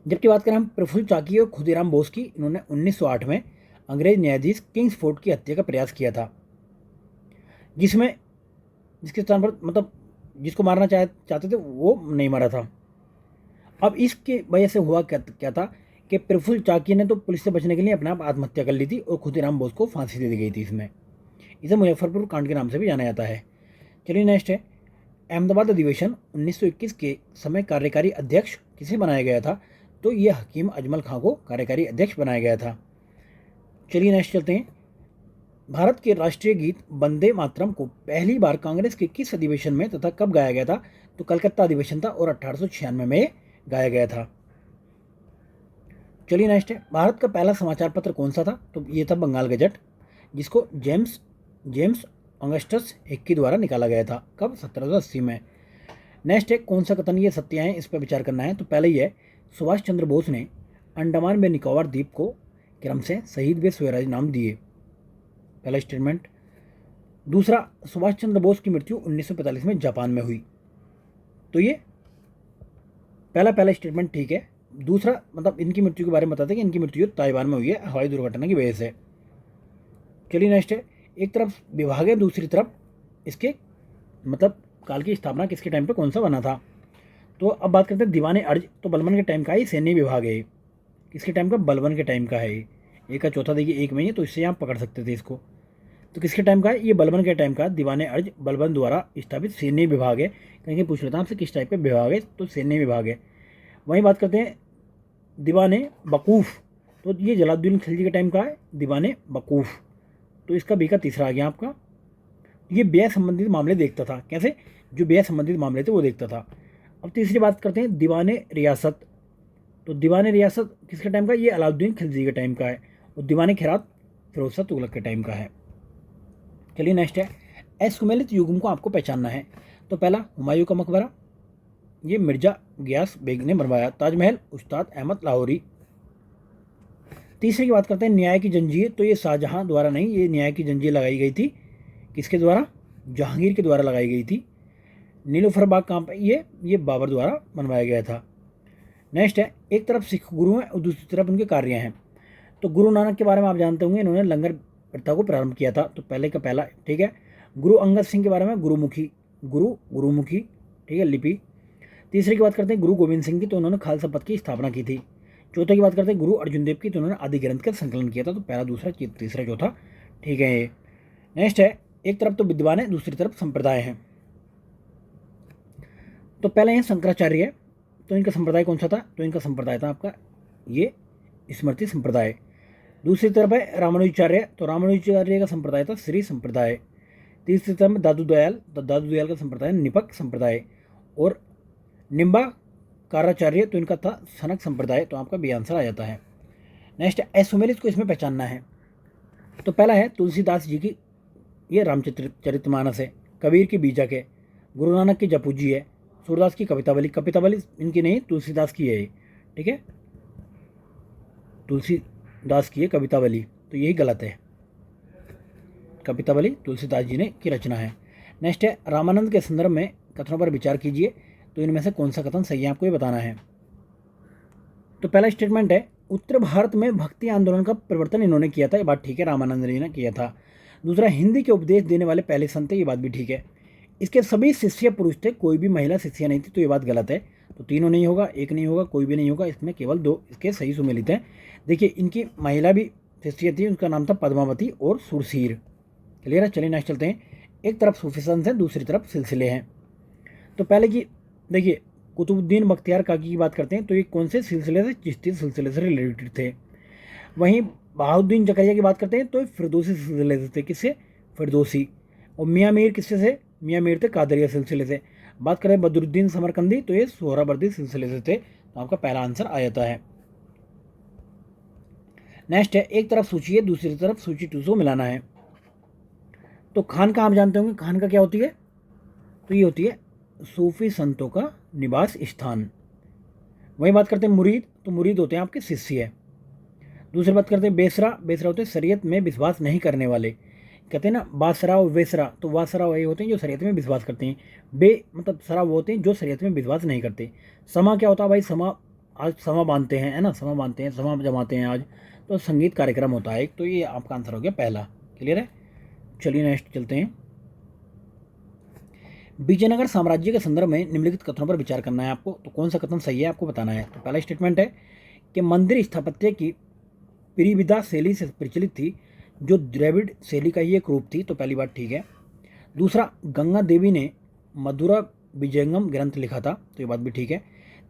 Speaker 1: जबकि बात करें हम प्रफुल्ल चाकी और खुदीराम बोस की, इन्होंने 1908 में अंग्रेज न्यायाधीश किंग्सफोर्ड की हत्या का प्रयास किया था, जिसके स्थान पर मतलब जिसको मारना चाहते थे वो नहीं मारा था। अब इसके वजह से हुआ क्या था कि प्रफुल्ल चाकी ने तो पुलिस से बचने के लिए अपने आप आत्महत्या कर ली थी और खुदीराम बोस को फांसी दे दी गई थी इसमें। इसे मुजफ्फरपुर कांड के नाम से भी जाना जाता है। चलिए नेक्स्ट है, अहमदाबाद अधिवेशन 1921 के समय कार्यकारी अध्यक्ष किसे बनाया गया था? तो ये हकीम अजमल खां को कार्यकारी अध्यक्ष बनाया गया था। चलिए नेक्स्ट चलते हैं, भारत के राष्ट्रीय गीत वंदे मातरम को पहली बार कांग्रेस के किस अधिवेशन में तथा कब गाया गया था? तो कलकत्ता अधिवेशन था और 1896 में गाया गया था। चलिए नेक्स्ट है, भारत का पहला समाचार पत्र कौन सा था? तो ये था बंगाल गजट, जिसको जेम्स ऑगस्टस हिक्की द्वारा निकाला गया था। कब? 1780 में। नेक्स्ट है, कौन सा कथन ये सत्य है, इस पर विचार करना है। तो पहले ही है, सुभाष चंद्र बोस ने अंडमान में निकोबार द्वीप को क्रम से शहीद वे स्वराज नाम दिए, पहला स्टेटमेंट। दूसरा, सुभाष चंद्र बोस की मृत्यु 1945 में जापान में हुई। तो ये पहला स्टेटमेंट ठीक है। दूसरा मतलब इनकी मृत्यु के बारे में बताते हैं कि इनकी मृत्यु ताइवान में हुई है हवाई दुर्घटना की वजह से। चलिए नेक्स्ट है, एक तरफ विभाग है, दूसरी तरफ इसके मतलब काल की स्थापना किसके टाइम पे कौन सा बना था? तो अब बात करते हैं दीवाने अर्ज। तो बलबन के टाइम का ही सैन्य विभाग है, किसके टाइम का? बलबन के टाइम का है। एक का चौथा देखिए एक में ही, तो इससे आप पकड़ सकते थे इसको। तो किसके टाइम का है? ये बलबन के टाइम का दीवाने अर्ज बलबन द्वारा स्थापित सैन्य विभाग है। कहीं पूछ लेता आपसे किस टाइप का विभाग है, तो सैन्य विभाग है। वहीं बात करते हैं दीवाने वकूफ़, तो ये जलालुद्दीन खिलजी के टाइम का है दीवाने वकूफ़। तो इसका बी का तीसरा आ गया आपका। ये व्यय संबंधित मामले देखता था। कैसे? जो व्यय संबंधित मामले थे वो देखता था। अब तीसरी बात करते हैं दीवाने रियासत। तो दीवाने रियासत किसके टाइम का? ये अलाउद्दीन खिलजी के टाइम का है। और दीवाने खैरात फिरोज शाह तुगलक के टाइम का है। चलिए नेक्स्ट है, असुमेलित युगम को आपको पहचानना है। तो पहला, हुमायूं का मकबरा, ये मिर्जा गियास बेग ने बनवाया। ताजमहल, उस्ताद अहमद लाहौरी। तीसरे की बात करते हैं न्याय की जंजीर। तो ये शाहजहां द्वारा नहीं, ये न्याय की जंजीर लगाई गई थी किसके द्वारा? जहांगीर के द्वारा लगाई गई थी। नीलोफर बाग कहाँ पर? ये बाबर द्वारा बनवाया गया था। नेक्स्ट है, एक तरफ सिख गुरु हैं और दूसरी तरफ उनके कार्य हैं। तो गुरु नानक के बारे में आप जानते होंगे, इन्होंने लंगर प्रथा को प्रारंभ किया था। तो पहले का पहला ठीक है। गुरु अंगद सिंह के बारे में गुरुमुखी ठीक है लिपि। तीसरे की बात करते हैं गुरु गोविंद सिंह की, तो उन्होंने खालसा पंथ की स्थापना की थी। चौथे की बात करते हैं गुरु अर्जुन देव की, तो उन्होंने आदि ग्रंथ का संकलन किया था। तो पहला, दूसरा, तीसरा, चौथा ठीक है ये। नेक्स्ट है, एक तरफ तो विद्वान है, दूसरी तरफ संप्रदाय है। तो पहले है शंकराचार्य है, तो इनका संप्रदाय कौन सा था? तो इनका संप्रदाय था आपका ये स्मृति संप्रदाय। दूसरी तरफ है रामानुजाचार्य, तो रामानुजाचार्य का संप्रदाय था श्री संप्रदाय। तीसरी तरफ में दादू दयाल, तो दादू दयाल का संप्रदाय निपक संप्रदाय। और निम्बाकाराचार्य, तो इनका था सनक संप्रदाय। तो आपका बी आंसर आ जाता है। नेक्स्ट असुमेलित को इसमें पहचानना है। तो पहला है तुलसीदास जी की, ये रामचरितमानस है। कबीर की बीजा के, गुरु नानक की जपूजी है। सूरदास की कवितावली इनकी नहीं, तुलसीदास की है ठीक है, तुलसीदास की है कवितावली। तो यही गलत है, कवितावली तुलसीदास जी ने की रचना है। नेक्स्ट है, रामानंद के संदर्भ में कथनों पर विचार कीजिए। तो इनमें से कौन सा कथन सही है, आपको ये बताना है। तो पहला स्टेटमेंट है, उत्तर भारत में भक्ति आंदोलन का प्रवर्तन इन्होंने किया था। ये बात ठीक है, रामानंद जी ने किया था। दूसरा, हिंदी के उपदेश देने वाले पहले संत, ये बात भी ठीक है। इसके सभी शिष्य पुरुष थे, कोई भी महिला शिष्य नहीं थी। तो ये बात गलत है। तो तीनों नहीं होगा, एक नहीं होगा, कोई भी नहीं होगा। इसमें केवल 2 इसके सही सुमेलित हैं। देखिए, इनकी महिला भी शिष्य थी, उनका नाम था पद्मावती और सुरसीर। क्लियर है। चलिए नेक्स्ट चलते हैं। एक तरफ सूफी संत हैं, दूसरी तरफ सिलसिले हैं। तो पहले की देखिए, कुतुबुद्दीन बख्तियार काकी की बात करते हैं, तो ये कौन से सिलसिले से? चिश्ती सिलसिले से रिलेटेड थे। वहीं बहाउद्दीन जकरिया की बात करते हैं, तो ये फिरदौसी सिलसिले से थे। किससे? फिरदौसी। और मियाँ मीर किससे से? मियाँ मीर थे कादरिया सिलसिले से। बात करें बदरुद्दीन समरकंदी, तो ये सोहरावर्दी सिलसिले से थे। तो आपका पहला आंसर आ जाता है। नेक्स्ट है, एक तरफ सूची है, दूसरी तरफ सूची 200 मिलाना है। तो खानका आप जानते होंगे, खानका क्या होती है? तो ये होती है सूफी संतों का निवास स्थान। वहीं बात करते हैं मुरीद, तो मुरीद होते हैं आपके शिष्य। दूसरी बात करते हैं बेसरा, बेसरा होते हैं शरीयत में विश्वास नहीं करने वाले। कहते हैं ना बासरा और वेसरा, तो वासरा वही होते हैं जो शरीयत में विश्वास करते हैं, बे मतलब सरा वो होते हैं जो शरीयत में विश्वास नहीं करते। समा क्या होता है भाई? समा, आज समा बांधते हैं, है ना, समा बांधते हैं, समा जमाते हैं आज, तो संगीत कार्यक्रम होता है एक। तो ये आपका आंसर हो गया पहला। क्लियर है? चलिए नेक्स्ट चलते हैं। विजयनगर साम्राज्य के संदर्भ में निम्नलिखित कथनों पर विचार करना है आपको। तो कौन सा कथन सही है आपको बताना है। तो पहला स्टेटमेंट है कि मंदिर स्थापत्य की पिरिविदा शैली से प्रचलित थी, जो द्रविड़ शैली का ही एक रूप थी। तो पहली बात ठीक है। दूसरा, गंगा देवी ने मधुरा विजयंगम ग्रंथ लिखा था। तो ये बात भी ठीक है।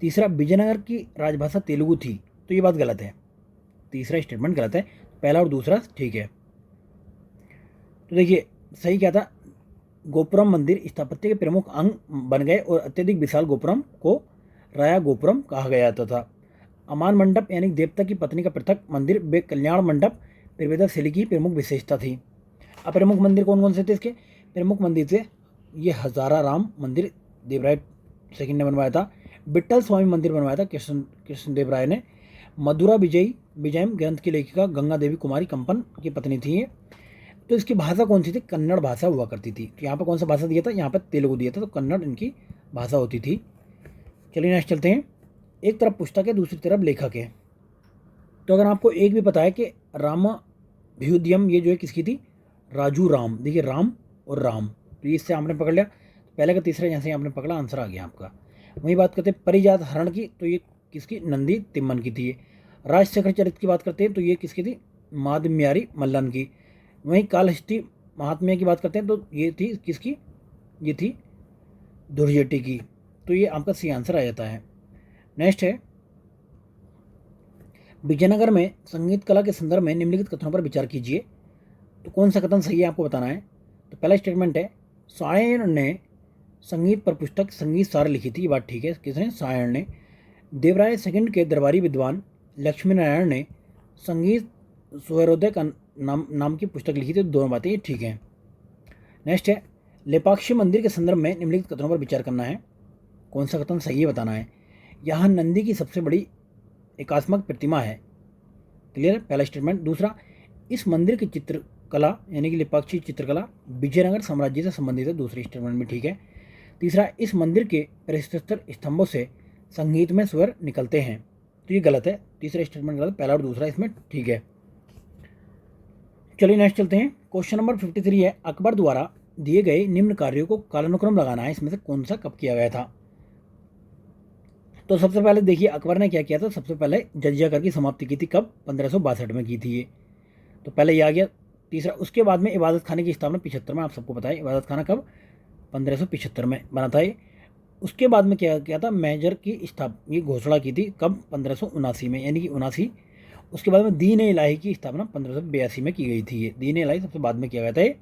Speaker 1: तीसरा, विजयनगर की राजभाषा तेलुगु थी। तो ये बात गलत है, तीसरा स्टेटमेंट गलत है, पहला और दूसरा ठीक है। तो देखिए सही क्या था, गोपुरम मंदिर स्थापत्य के प्रमुख अंग बन गए और अत्यधिक विशाल गोपुरम को राया गोपुरम कहा गया था। अमान मंडप यानी देवता की पत्नी का पृथक मंदिर वे कल्याण मंडप त्रिवेदा शैली की प्रमुख विशेषता थी। अब प्रमुख मंदिर कौन कौन से थे? इसके प्रमुख मंदिर थे ये हजारा राम मंदिर देवराय सेकंड ने बनवाया था, विट्ठल स्वामी मंदिर बनवाया था कृष्ण देव राय ने, मधुरा विजयम ग्रंथ की लेखिका गंगा देवी कुमारी कंपन की पत्नी थी ये। तो इसकी भाषा कौन सी थी? कन्नड़ भाषा हुआ करती थी। तो यहाँ पर कौन सा भाषा दिया था? यहाँ पर तेलुगु दिया था, तो कन्नड़ इनकी भाषा होती थी। चलिए नेक्स्ट चलते हैं। एक तरफ पुस्तक है, दूसरी तरफ लेखक है। तो अगर आपको एक भी पता है कि रामाभ्युदयम ये जो है किसकी थी? राजू राम। देखिए राम और राम, तो इससे आपने पकड़ लिया, पहले का तीसरा यहाँ से आपने पकड़ा, आंसर आ गया आपका। वही बात करते हैं परिजात हरण की, तो ये किसकी? नंदी तिम्मन की थी। राजशेखर चरित की बात करते हैं तो ये किसकी थी? मादम्यारी मल्लन की। वहीं कालहस्ती महात्म्य की बात करते हैं तो ये थी किसकी? ये थी दुर्जेटी की। तो ये आपका सी आंसर आ जाता है। नेक्स्ट है, विजयनगर में संगीत कला के संदर्भ में निम्नलिखित कथनों पर विचार कीजिए। तो कौन सा कथन सही है आपको बताना है। तो पहला स्टेटमेंट है सायण ने संगीत पर पुस्तक संगीत सार लिखी थी। ये बात ठीक है, किसने? सायण ने। देवराय सेकंड के दरबारी विद्वान लक्ष्मी नारायण ने संगीत सूर्योदय का नाम की पुस्तक लिखी थी। दोनों बातें ये ठीक है। नेक्स्ट है, लेपाक्षी मंदिर के संदर्भ में निम्नलिखित कथनों पर विचार करना है। कौन सा कथन सही है बताना है। यहाँ नंदी की सबसे बड़ी एकात्मक प्रतिमा है। क्लियर है? पहला स्टेटमेंट। दूसरा, इस मंदिर की चित्रकला यानी कि लेपाक्षी चित्रकला विजयनगर साम्राज्य से संबंधित है। दूसरी स्टेटमेंट में ठीक है। तीसरा, इस मंदिर के प्रशस्तर स्तंभों से संगीत में स्वर निकलते हैं। तो ये गलत है, तीसरा स्टेटमेंट गलत, पहला और दूसरा इसमें ठीक है। चलिए नेक्स्ट चलते हैं। क्वेश्चन नंबर 53 है, अकबर द्वारा दिए गए निम्न कार्यों को कालानुक्रम लगाना है, इसमें से कौन सा कब किया गया था। तो सबसे पहले देखिए अकबर ने क्या किया था, सबसे पहले जजिया कर की समाप्ति की थी। कब? 1562 में की थी ये, तो पहले ये आ गया। तीसरा, उसके बाद में इबादत खाने की स्थापना 75 में, आप सबको पता है इबादत खाना कब? 1575 में बना था ये। उसके बाद में क्या किया था? मेजर की ये घोषणा की थी कब? 1579 में, यानी कि 79। उसके बाद में दीन इलाही की स्थापना 1582 में की गई थी। ये दीन इलाही सबसे बाद में किया गया था ये,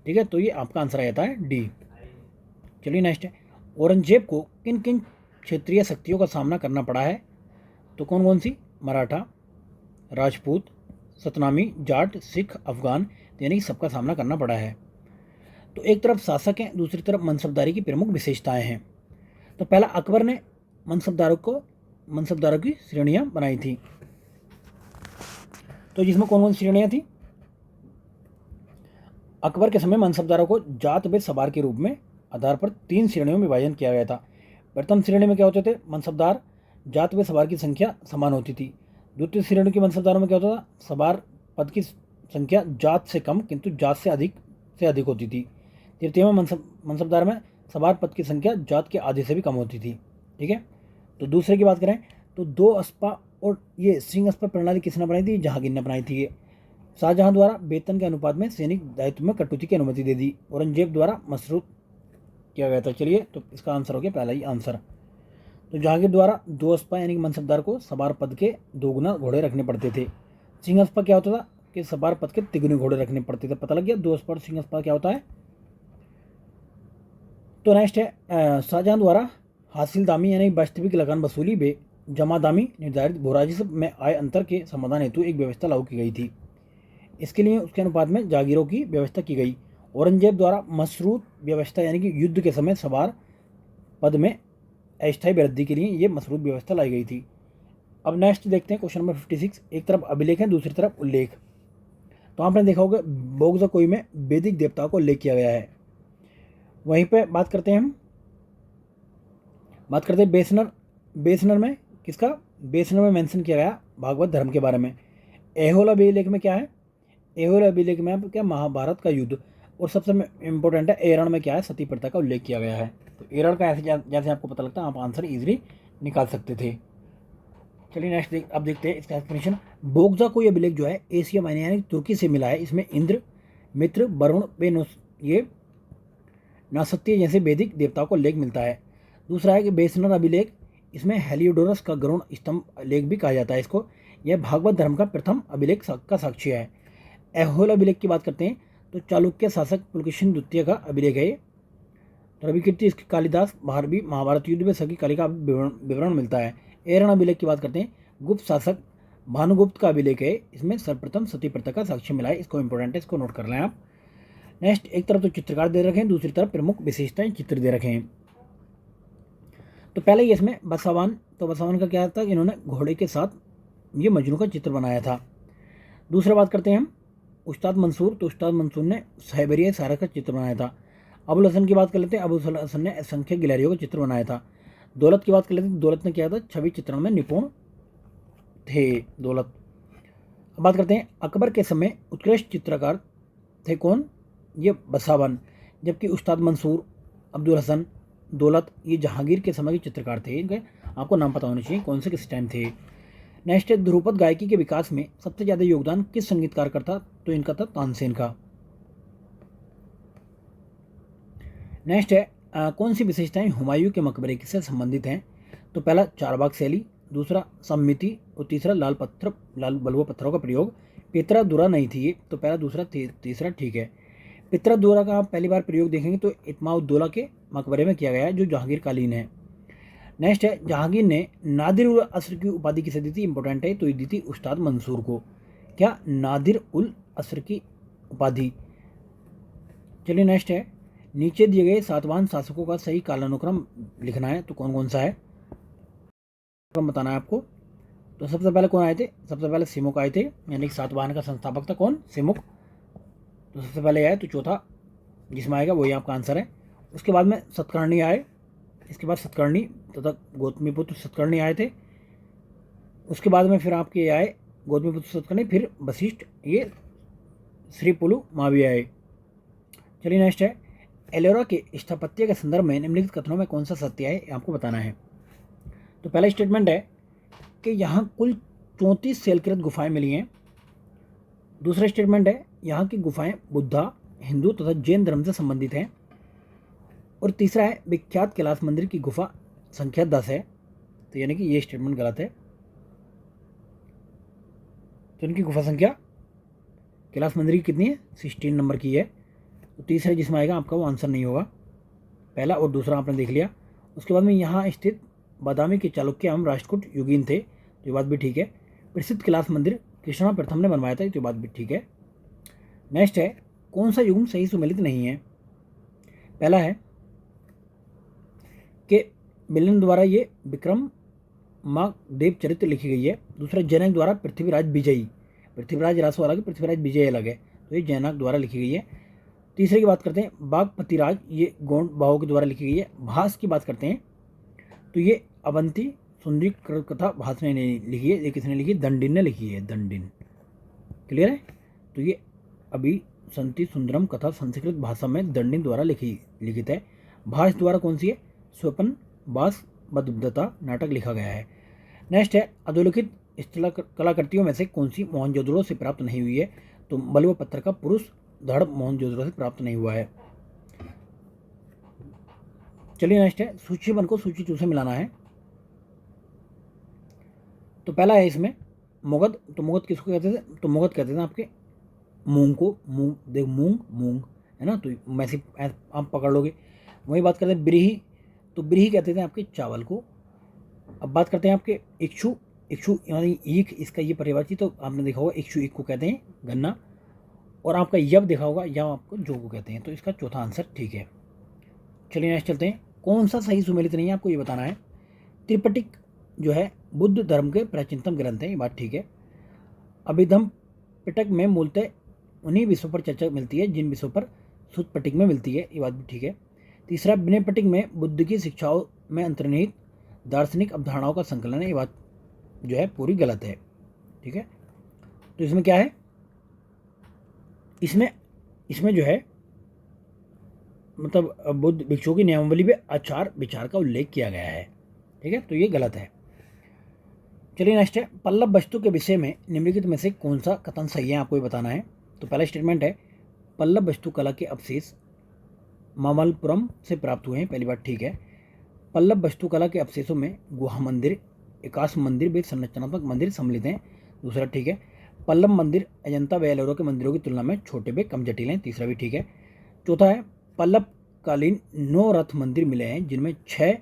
Speaker 1: ठीक है। तो ये आपका आंसर आ जाता है डी। चलिए नेक्स्ट है, औरंगजेब को किन किन क्षेत्रीय शक्तियों का सामना करना पड़ा है। तो कौन कौन सी? मराठा, राजपूत, सतनामी, जाट, सिख, अफगान, यानी कि सबका सामना करना पड़ा है। तो एक तरफ शासक हैं, दूसरी तरफ मनसबदारी की प्रमुख विशेषताएं हैं। तो पहला, अकबर ने मनसबदारों की श्रेणियां बनाई थी। तो जिसमें कौन कौन सी श्रेणियां थी? अकबर के समय मनसबदारों को जात भेद सवार के रूप में आधार पर 3 श्रेणियों में विभाजन किया गया था। प्रथम श्रेणी में क्या होते थे? मनसबदार, जात व सवार की संख्या समान होती थी। द्वितीय श्रेणी के मनसबदारों में क्या होता था? सवार पद की संख्या जात से कम किंतु जात से अधिक होती थी। तृतीय में मनसबदार में सवार पद की संख्या जात के आधे से भी कम होती थी, ठीक है। तो दूसरे की बात करें तो 2 अस्पा और ये सिंह अस्पा प्रणाली किसने बनाई थी? जहांगीर ने बनाई थी ये। शाहजहां द्वारा वेतन के अनुपात में सैनिक दायित्व में कटौती की अनुमति दे दी। औरंगजेब द्वारा मशरूत किया गया था। चलिए, तो इसका आंसर हो गया पहला ही आंसर। तो जहांगीर द्वारा 2 अस्पा यानी कि मनसबदार को सवार पद के 2 गुना घोड़े रखने पड़ते थे। सिंह अस्पा क्या होता था कि सवार पद के 3 गुने घोड़े रखने पड़ते थे। पता लग गया 2 अस्पा और सिंह अस्पा क्या होता है। तो नेक्स्ट है, शाहजहां द्वारा हासिल दामी यानी वास्तविक लगान वसूली में जमा दामी निर्धारित भू राजस्व में आय अंतर के समाधान हेतु एक व्यवस्था लागू की गई थी। इसके लिए उसके अनुपात में जागीरों की व्यवस्था की गई औरंगजेब द्वारा मशरूत व्यवस्था यानी कि युद्ध के समय सवार पद में अस्थायी वृद्धि के लिए ये मशरूत व्यवस्था लाई गई थी। अब नेक्स्ट देखते हैं क्वेश्चन नंबर 56। एक तरफ अभिलेख है, दूसरी तरफ उल्लेख। तो आपने देखा होगा बोग द कोई में वैदिक देवताओं को उल्लेख किया गया है। वहीं पे बात करते हैं बेसनर। बेसनर में किसका? बेसनर में मेंशन किया गया भागवत धर्म के बारे में। एहोल अभिलेख में क्या है? एहोल अभिलेख में क्या? महाभारत का युद्ध। और सबसे इंपॉर्टेंट है एरण में क्या है? सती प्रथा का उल्लेख किया गया है। तो एरण का ऐसे जैसे आपको पता लगता है आप आंसर इजीली निकाल सकते थे। चलिए नेक्स्ट अब देखते हैं इसका एक्सप्लेनेशन। बोगजा कोई अभिलेख जो है एशिया माइनर यानी तुर्की से मिला है। इसमें इंद्र, मित्र, वरुण, ये नासत्य जैसे वैदिक देवताओं को उल्लेख मिलता है। दूसरा है कि बेसनर अभिलेख, इसमें हेलियोडोरस का गरुण स्तंभ लेख भी कहा जाता है इसको। यह भागवत धर्म का प्रथम अभिलेख का साक्ष्य है। एहोल अभिलेख की बात करते हैं तो चालुक्य शासक पुलकेशिन द्वितीय का अभिलेख है। रविकीर्ति इसकी कालिदास भारवी महाभारत युद्ध में सभी काली का विवरण मिलता है। एरण अभिलेख की बात करते हैं गुप्त शासक भानुगुप्त का अभिलेख है। इसमें सर्वप्रथम सती प्रथा का साक्ष्य मिला है। इसको इंपॉर्टेंट है, इसको नोट कर लें आप। नेक्स्ट, एक तरफ तो चित्रकार दे रखे हैं, दूसरी तरफ प्रमुख विशेषताएं चित्र दे रखे हैं। तो पहले ही इसमें बसावन, तो बसावन का क्या था? इन्होंने घोड़े के साथ ये मजनू का चित्र बनाया था। दूसरा बात करते हैं हम उस्ताद मंसूर, तो उस्ताद मंसूर ने साइबेरिया सारा का चित्र बनाया था। अबुल हसन की बात कर लेते हैं, अबुल हसन ने असंख्य गिलहरियों का चित्र बनाया था। दौलत की बात कर लेते हैं, दौलत ने किया था छवि चित्रण में निपुण थे दौलत। अब बात करते हैं अकबर के समय उत्कृष्ट चित्रकार थे कौन? ये बसावन। जबकि उस्ताद मंसूर, अब्दुल हसन, दौलत ये जहांगीर के समय के चित्रकार थे। इनके आपको नाम पता होना चाहिए कौन से किस टाइम थे। नेक्स्ट है ध्रुपद गायकी के विकास में सबसे ज़्यादा योगदान किस संगीतकार का था? तो इनका था तानसेन का। नेक्स्ट है कौन सी विशेषताएं हुमायूं के मकबरे से संबंधित हैं? तो पहला चारबाग शैली, दूसरा सम्मिति और तीसरा लाल बलुआ पत्थरों का प्रयोग। पितरा दुरा नहीं थी ये, तो पहला दूसरा तीसरा ठीक है। पितरा दुरा का आप पहली बार प्रयोग देखेंगे तो इत्माउद्दौला के मकबरे में किया गया है जो जहांगीर कालीन है। नेक्स्ट है जहांगीर ने नादिर उल असर की उपाधि किसे दी थी? इंपॉर्टेंट है, तो ये दी थी उस्ताद मंसूर को। क्या? नादिर उल असर की उपाधि। चलिए नेक्स्ट है नीचे दिए गए सातवाहन शासकों का सही कालानुक्रम लिखना है। तो कौन कौन सा है बताना है आपको। तो सबसे पहले कौन आए थे? सबसे पहले सिमुक आए थे, यानी कि सातवाहन का संस्थापक था कौन? सिमुक। तो सबसे पहले आए, तो चौथा जिसमें आएगा वही आपका आंसर है। उसके बाद में सतकर्णी आए, इसके बाद सतकर्णी तथा गौतमीपुत्र सतकर्णी आए थे। उसके बाद में फिर आपके आए गौतमीपुत्र सतकर्णी, फिर वशिष्ठ, ये श्री पुलु मावी आए। चलिए नेक्स्ट है एलोरा के स्थापत्य के संदर्भ में निम्नलिखित कथनों में कौन सा सत्य है आपको बताना है। तो पहला स्टेटमेंट है कि यहाँ कुल 34 शैलकृत गुफाएं मिली हैं। दूसरा स्टेटमेंट है यहाँ की गुफाएं बुद्धा, हिंदू तथा जैन धर्म से संबंधित हैं। और तीसरा है विख्यात कैलाश मंदिर की गुफा संख्या 10 है। तो यानी कि ये स्टेटमेंट गलत है। तो इनकी गुफा संख्या कैलाश मंदिर की कितनी है? 16 नंबर की है। तो तीसरा जिसमें आएगा आपका वो आंसर नहीं होगा। पहला और दूसरा आपने देख लिया। उसके बाद में यहाँ स्थित बादामी के चालुक्य एवं राष्ट्रकूट युगीन थे, तो ये बात भी ठीक है। प्रसिद्ध कैलाश मंदिर कृष्णा प्रथम ने बनवाया था, तो ये बात भी ठीक है। नेक्स्ट है कौन सा युग्म सही सुमेलित नहीं है? पहला है कि मिलन द्वारा ये विक्रम माँ देव चरित्र लिखी गई है। दूसरा जनक द्वारा पृथ्वीराज विजयी, पृथ्वीराज रासो अलग है, पृथ्वीराज विजय अलग है, तो ये जनक द्वारा लिखी गई है। तीसरे की बात करते हैं बागपतिराज, ये गौंड बाहों के द्वारा लिखी गई है। भास की बात करते हैं तो ये अवंती सुंदरी कथा भास ने लिखी है। ये किसने लिखी? दंडिन ने लिखी है, दंडिन। क्लियर है? तो ये अभी संति सुंदरम कथा संस्कृत भाषा में दंडिन द्वारा लिखित है। भास द्वारा कौन सी है? स्वपन बास बदुदता नाटक लिखा गया है। नेक्स्ट है अधोलिखित कलाकृतियों में से कौन सी मोहनजोदड़ो से प्राप्त नहीं हुई है? तो बलुआ पत्थर का पुरुष धड़ मोहनजोदड़ो से प्राप्त नहीं हुआ है। चलिए नेक्स्ट है सूची 1 को सूची 2 से मिलाना है। तो पहला है इसमें मुगद। तो मुगद किसको कहते थे? तो मुगद कहते थे आपके मूंग को। मूंग देख, मूंग है ना, तो मैसी आप पकड़ लोगे। वही बात करते हैं ब्रीही, तो ब्रीही कहते थे आपके चावल को। अब बात करते हैं आपके इक्षु। इक्षु यानी ईख, इसका ये परिभाषित, तो आपने देखा होगा इक्षु ईख को कहते हैं गन्ना। और आपका यव देखा होगा, यव आपको जो को कहते हैं, तो इसका चौथा आंसर ठीक है। चलिए नेक्स्ट चलते हैं। कौन सा सही सुमेलित नहीं है आपको ये बताना है। त्रिपिटक जो है बुद्ध धर्म के प्राचीनतम ग्रंथ है, ये बात ठीक है। अभिधम पिटक में मूलतः उन्हीं विषयों पर चर्चा मिलती है जिन विषयों पर सुत पिटक में मिलती है, ये बात भी ठीक है। तीसरा, विनय पिटक में बुद्ध की शिक्षाओं में अंतर्निहित दार्शनिक अवधारणाओं का संकलन है, ये बात जो है पूरी गलत है, ठीक है। तो इसमें क्या है, इसमें जो है मतलब बुद्ध भिक्षुओं की नियमावली में आचार विचार का उल्लेख किया गया है, ठीक है, तो ये गलत है। चलिए नेक्स्ट है, पल्लव वस्तु के विषय में निम्नलिखित में से कौन सा कथन सही है आपको ये बताना है। तो पहला स्टेटमेंट है, पल्लव वस्तु कला के अवशेष मामल्लपुरम से प्राप्त हुए हैं, पहली बात ठीक है। पल्लव वस्तु कला के अवशेषों में गुहा मंदिर, एकाश मंदिर वे संरचनात्मक मंदिर सम्मिलित हैं, दूसरा ठीक है। पल्लव मंदिर अजंता व एलोरा के मंदिरों की तुलना में छोटे वे कम जटिल हैं, तीसरा भी ठीक है। चौथा है, पल्लव कालीन 9 रथ मंदिर मिले हैं जिनमें 6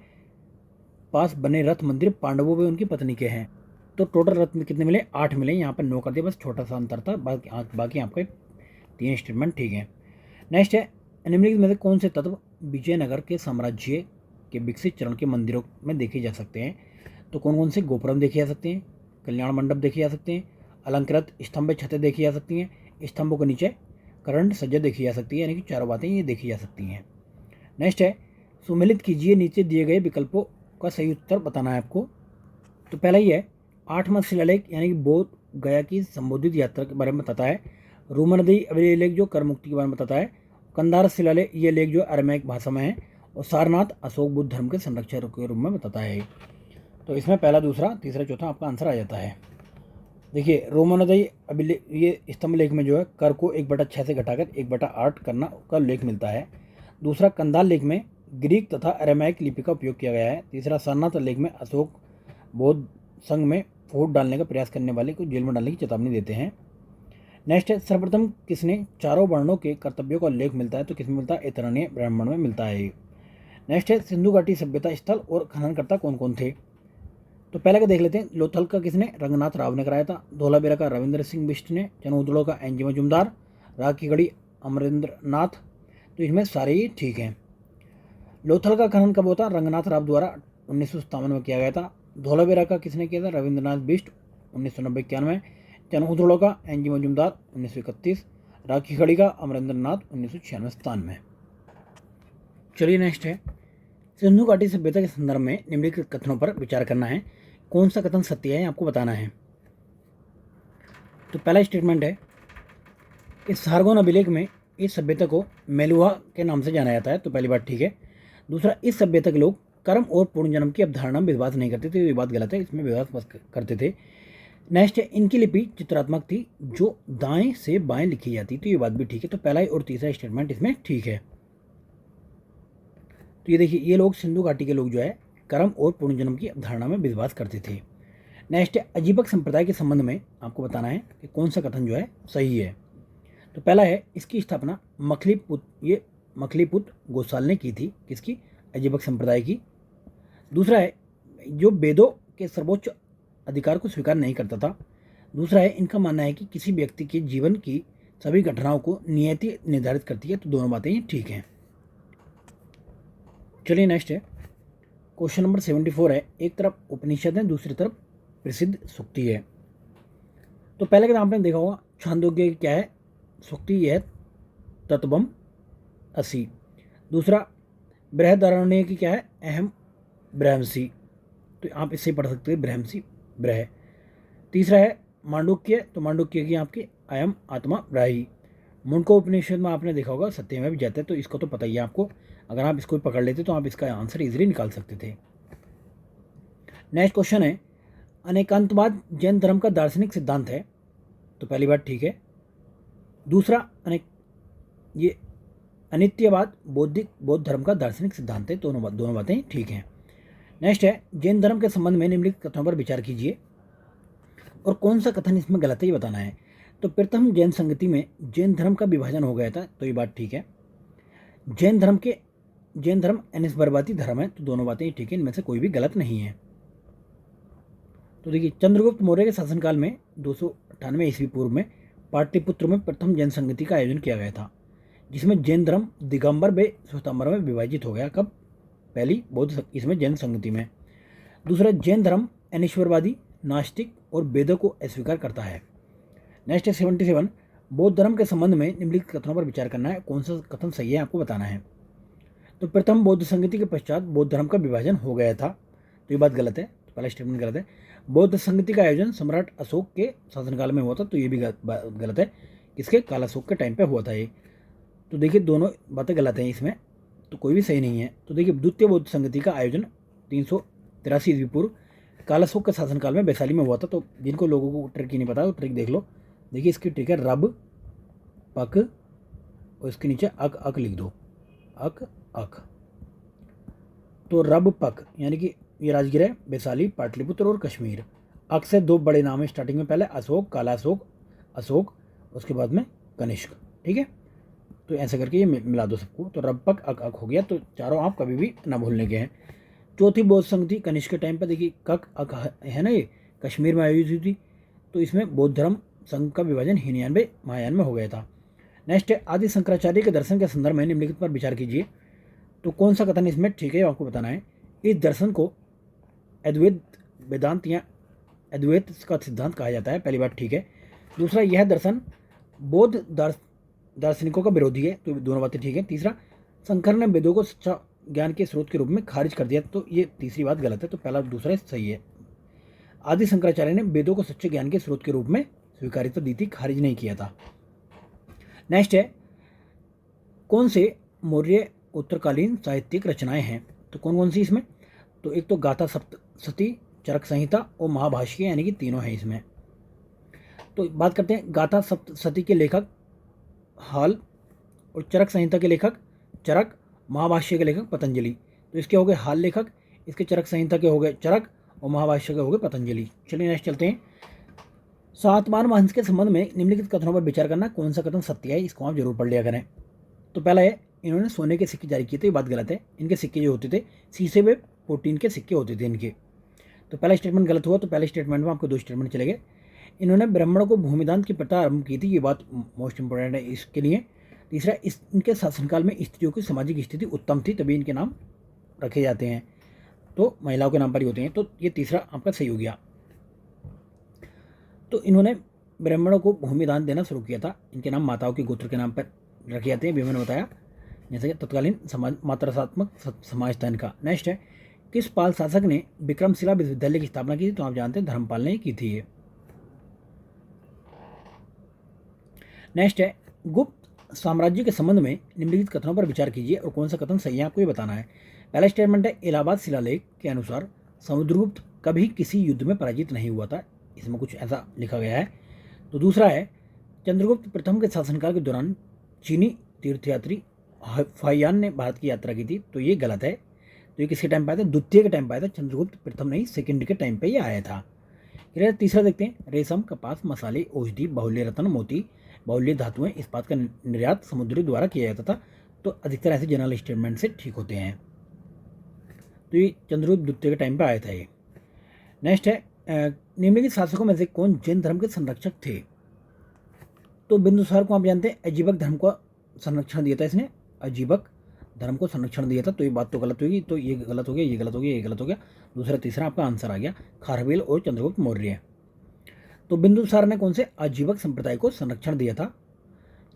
Speaker 1: पास बने रथ मंदिर पांडवों व उनकी पत्नी के हैं। तो टोटल रथ में कितने मिले, 8 मिले, यहाँ पर 9 कर दिया, बस छोटा सा अंतर था, बाकी आपके 3 स्टेटमेंट ठीक है। नेक्स्ट है, निम्नलिखित में से कौन से तत्व विजयनगर के साम्राज्य के विकसित चरण के मंदिरों में देखे जा सकते हैं। तो कौन कौन से, गोपुरम देखे जा सकते हैं, कल्याण मंडप देखे जा सकते हैं, अलंकृत स्तंभ छतें देखी जा सकती हैं, स्तंभों के नीचे करंट सज्जा देखी जा सकती है, यानी कि चारों बातें ये देखी जा सकती हैं। नेक्स्ट है, सुमेलित कीजिए नीचे दिए गए विकल्पों का सही उत्तर बताना है आपको। तो पहला ही है, 8वां शिलालेख यानी कि बोध गया की संबोधित यात्रा के बारे में बताता है। रूमा नदी अभिलेख जो कर मुक्ति के बारे में बताता है। कंधार शिलालेख ये लेख जो अरमैक भाषा में है। और सारनाथ अशोक बुद्ध धर्म के संरक्षक के रूप में बताता है। तो इसमें पहला, दूसरा, तीसरा, चौथा आपका आंसर आ जाता है। देखिए, रोमनदई अभिलेख ये स्तंभ लेख में जो है कर को 1/6 से घटाकर 1/8 करना का उल्लेख मिलता है। दूसरा, कंधार लेख में ग्रीक तथा अरमैक लिपि का उपयोग किया गया है। तीसरा, सारनाथ लेख में अशोक बौद्ध संघ में फूट डालने का प्रयास करने वाले को जेल में डालने की चेतावनी देते हैं। नेक्स्ट है, सर्वप्रथम किसने चारों वर्णों के कर्तव्यों का उल्लेख मिलता है। तो किसमें मिलता है, ऐतरेय ब्राह्मण में मिलता है। नेक्स्ट है, सिंधु घाटी सभ्यता स्थल और खननकर्ता कौन कौन थे। तो पहले का देख लेते हैं। लोथल का किसने, रंगनाथ राव ने कराया था। धौलावीरा का रविंद्र सिंह बिष्ट ने। चनौदड़ो का एन जी मजूमदार। राग की घड़ी अमरेंद्र नाथ। तो इसमें सारे ही ठीक हैं। लोथल का खनन कब होता, रंगनाथ राव द्वारा 1957 में किया गया था। धौलावीरा का किसने किया था, रविंद्रनाथ बिष्ट 1991। चनौदड़ो का एन जी मजूमदार 1931। राग की घड़ी का अमरेंद्र नाथ 1996-97। चलिए नेक्स्ट है, सिंधु घाटी सभ्यता के संदर्भ में निम्नलिखित कथनों पर विचार करना है। कौन सा कथन सत्य है आपको बताना है। तो पहला स्टेटमेंट है, इस सारगोन अभिलेख में इस सभ्यता को मेलुहा के नाम से जाना जाता है। तो पहली बात ठीक है। दूसरा, इस सभ्यता के लोग कर्म और पुनर्जन्म की अवधारणा में विश्वास नहीं करते थे, ये बात गलत है, इसमें विश्वास करते थे। नेक्स्ट है, इनकी लिपि चित्रात्मक थी जो दाएं से बाएं लिखी जाती, तो ये बात भी ठीक है। तो पहला और तीसरा स्टेटमेंट इसमें ठीक है। तो ये देखिए, ये लोग सिंधु घाटी के लोग जो है कर्म और पुनर्जन्म की अवधारणा में विश्वास करते थे। नेक्स्ट है, अजीबक संप्रदाय के संबंध में आपको बताना है कि कौन सा कथन जो है सही है। तो पहला है, इसकी स्थापना मखलीपुत गोसाल ने की थी। किसकी, अजीबक संप्रदाय की। दूसरा है, जो वेदों के सर्वोच्च अधिकार को स्वीकार नहीं करता था। दूसरा है, इनका मानना है कि किसी व्यक्ति के जीवन की सभी घटनाओं को नियति निर्धारित करती है। तो दोनों बातें ही ठीक हैं। चलिए नेक्स्ट है, क्वेश्चन नंबर 74 है। एक तरफ उपनिषद है, दूसरी तरफ प्रसिद्ध सूक्ति है। तो पहले का आपने देखा होगा, छांदोग्य क्या है, सूक्ति है तत्वम असि। दूसरा, बृहदारण्य की क्या है, अहम ब्रह्मसी। तो आप इससे पढ़ सकते हैं ब्रह्मसी ब्रह। तीसरा है मांडुक्य, तो मांडुक्य की आपकी अयम आत्मा ब्राही। मुंडको उपनिषद में आपने देखा होगा सत्यमेव भी जाते, तो इसको तो पता ही है आपको। अगर आप इसको पकड़ लेते तो आप इसका आंसर इजीली निकाल सकते थे। नेक्स्ट क्वेश्चन है, अनेकांतवाद जैन धर्म का दार्शनिक सिद्धांत है। तो पहली बात ठीक है। दूसरा, ये अनित्यवाद बौद्ध धर्म का दार्शनिक सिद्धांत है। दोनों बातें ठीक हैं। नेक्स्ट है, जैन धर्म के संबंध में निम्नलिखित कथनों पर विचार कीजिए और कौन सा कथन इसमें गलत है ये बताना है। तो प्रथम जैन संगति में जैन धर्म का विभाजन हो गया था। तो ये बात ठीक है। जैन धर्म अनिस्बरवादी धर्म है। तो दोनों बातें ठीक है, इनमें से कोई भी गलत नहीं है। तो देखिए, चंद्रगुप्त मौर्य के शासनकाल में 298 ईस्वी पूर्व में पाटलिपुत्र में प्रथम जैन संगति का आयोजन किया गया था, जिसमें जैन धर्म दिगंबर व श्वेतांबर में विभाजित हो गया। कब? पहली बौद्ध इसमें जैन संगति में। दूसरा, जैन धर्म अनिश्वरवादी, नास्तिक और वेदों को अस्वीकार करता है। नेक्स्ट है 77, बौद्ध धर्म के संबंध में निम्नलिखित कथनों पर विचार करना है, कौन सा कथन सही है आपको बताना है। तो प्रथम बौद्ध संगति के पश्चात बौद्ध धर्म का विभाजन हो गया था, तो ये बात गलत है, तो पहला स्टेटमेंट गलत है। बौद्ध संगति का आयोजन सम्राट अशोक के शासनकाल में हुआ था, तो ये भी गलत है, किसके? कालाशोक के टाइम पे हुआ था ये। तो देखिए दोनों बातें गलत हैं इसमें, तो कोई भी सही नहीं है। तो देखिए द्वितीय बौद्ध संगति का आयोजन 383 ईस्वी पूर्व कालाशोक के शासनकाल में वैशाली में हुआ था। तो जिनको लोगों को ट्रिक ही नहीं पता, तो ट्रिक देख लो। देखिए इसकी ट्रिक है रब पक और इसके नीचे अक अक लिख दो, अक अक। तो रब पक यानी कि ये राजगीर है, वैशाली, पाटलिपुत्र और कश्मीर। अक से दो बड़े नाम है स्टार्टिंग में, पहले अशोक, कालाशोक, अशोक, उसके बाद में कनिष्क। ठीक है, तो ऐसे करके ये मिला दो सबको, तो रब पक अक अक हो गया। तो चारों आप कभी भी ना भूलने के हैं। चौथी बौद्ध संगति कनिष्क के टाइम पर, देखिए कक अक है ना, ये कश्मीर में आयोजित हुई थी। तो इसमें बौद्ध धर्म संघ का विभाजन हीनयान में महायान में हो गया था। नेक्स्ट है आदि शंकराचार्य के दर्शन के संदर्भ में निम्नलिखित पर विचार कीजिए। तो कौन सा कथन इसमें ठीक है आपको बताना है। इस दर्शन को अद्वैत वेदांत या अद्वैत का सिद्धांत कहा जाता है, पहली बात ठीक है। दूसरा, यह दर्शन बौद्ध दार्शनिकों का विरोधी है, तो दोनों बातें ठीक है। तीसरा, शंकर ने वेदों को सच्चा ज्ञान के स्रोत के रूप में खारिज कर दिया, तो ये तीसरी बात गलत है, तो पहला दूसरा सही है। आदि शंकराचार्य ने वेदों को सच्चे ज्ञान के स्रोत के रूप में स्वीकारिता दी थी, खारिज नहीं किया था। नेक्स्ट है कौन से मौर्य उत्तरकालीन साहित्यिक रचनाएं हैं, तो कौन कौन सी इसमें? तो एक तो गाथा सप्तशती, चरक संहिता और महाभाष्य, यानी कि तीनों हैं इसमें। तो बात करते हैं गाथा सप्तशती के लेखक हाल और चरक संहिता के लेखक चरक, महाभाष्य के लेखक पतंजलि। तो इसके हो गए हाल लेखक, इसके चरक संहिता के हो गए चरक और महाभाष्य के हो गए पतंजलि। चलिए नेक्स्ट चलते हैं। सातवाहन वंश के संबंध में निम्नलिखित कथनों पर विचार करना, कौन सा कथन सत्य है, इसको आप जरूर पढ़ लिया करें। तो पहला है इन्होंने सोने के सिक्के जारी किए थे, ये बात गलत है। इनके सिक्के जो होते थे शीशे में प्रोटीन के सिक्के होते थे इनके, तो पहला स्टेटमेंट गलत हुआ। तो पहले स्टेटमेंट में आपको दो स्टेटमेंट चले गए। इन्होंने ब्राह्मणों को भूमिदान की प्रथा आरंभ की थी, ये बात मोस्ट इंपॉर्टेंट है इसके लिए। तीसरा, इनके शासनकाल में स्त्रियों की सामाजिक स्थिति उत्तम थी, तभी इनके नाम रखे जाते हैं, तो महिलाओं के नाम पर ही होते हैं, तो ये तीसरा आपका सही हो गया। तो इन्होंने ब्राह्मणों को भूमिदान देना शुरू किया था, इनके नाम माताओं के गोत्र के नाम पर रखे जाते हैं, भी मैंने बताया, जैसे कि तत्कालीन समाज मात्रात्मक समाज था इनका। नेक्स्ट है किस पाल शासक ने विक्रमशिला विश्वविद्यालय की स्थापना की थी, तो आप जानते हैं धर्मपाल ने की थी ये। नेक्स्ट है गुप्त साम्राज्य के संबंध में निम्नलिखित कथनों पर विचार कीजिए और कौन सा कथन सही है आपको ये बताना है। पहला स्टेटमेंट है इलाहाबाद शिलालेख के अनुसार समुद्रगुप्त कभी किसी युद्ध में पराजित नहीं हुआ था, इसमें कुछ ऐसा लिखा गया है। तो दूसरा है चंद्रगुप्त प्रथम के शासनकाल के दौरान चीनी तीर्थयात्री फाहियान ने भारत की यात्रा की थी, तो ये गलत है। तो ये किसके टाइम पे आया था? द्वितीय के टाइम पे आया था, चंद्रगुप्त प्रथम नहीं, सेकंड के टाइम पे ये आया था। तीसरा देखते हैं रेशम, कपास, मसाले, औषधि, बहुल्य रत्न, मोती, बहुल्य धातुएं, इस्पात का निर्यात समुद्री द्वारा किया जाता था, तो अधिकतर ऐसे जनरल स्टेटमेंट से ठीक होते हैं। तो ये चंद्रगुप्त द्वितीय के टाइम पे आया था ये। नेक्स्ट है निम्नलिखित शासकों में से कौन जैन धर्म के संरक्षक थे? तो बिंदुसार को आप जानते हैं अजीबक धर्म को संरक्षण दिया था इसने, अजीबक धर्म को संरक्षण दिया था, तो ये बात तो गलत होगी, तो ये गलत हो गया, ये गलत हो गया, ये गलत हो गया। दूसरा तीसरा आपका आंसर आ गया खारवेल और चंद्रगुप्त मौर्य। तो बिंदुसार ने कौन से आजीवक संप्रदाय को संरक्षण दिया था?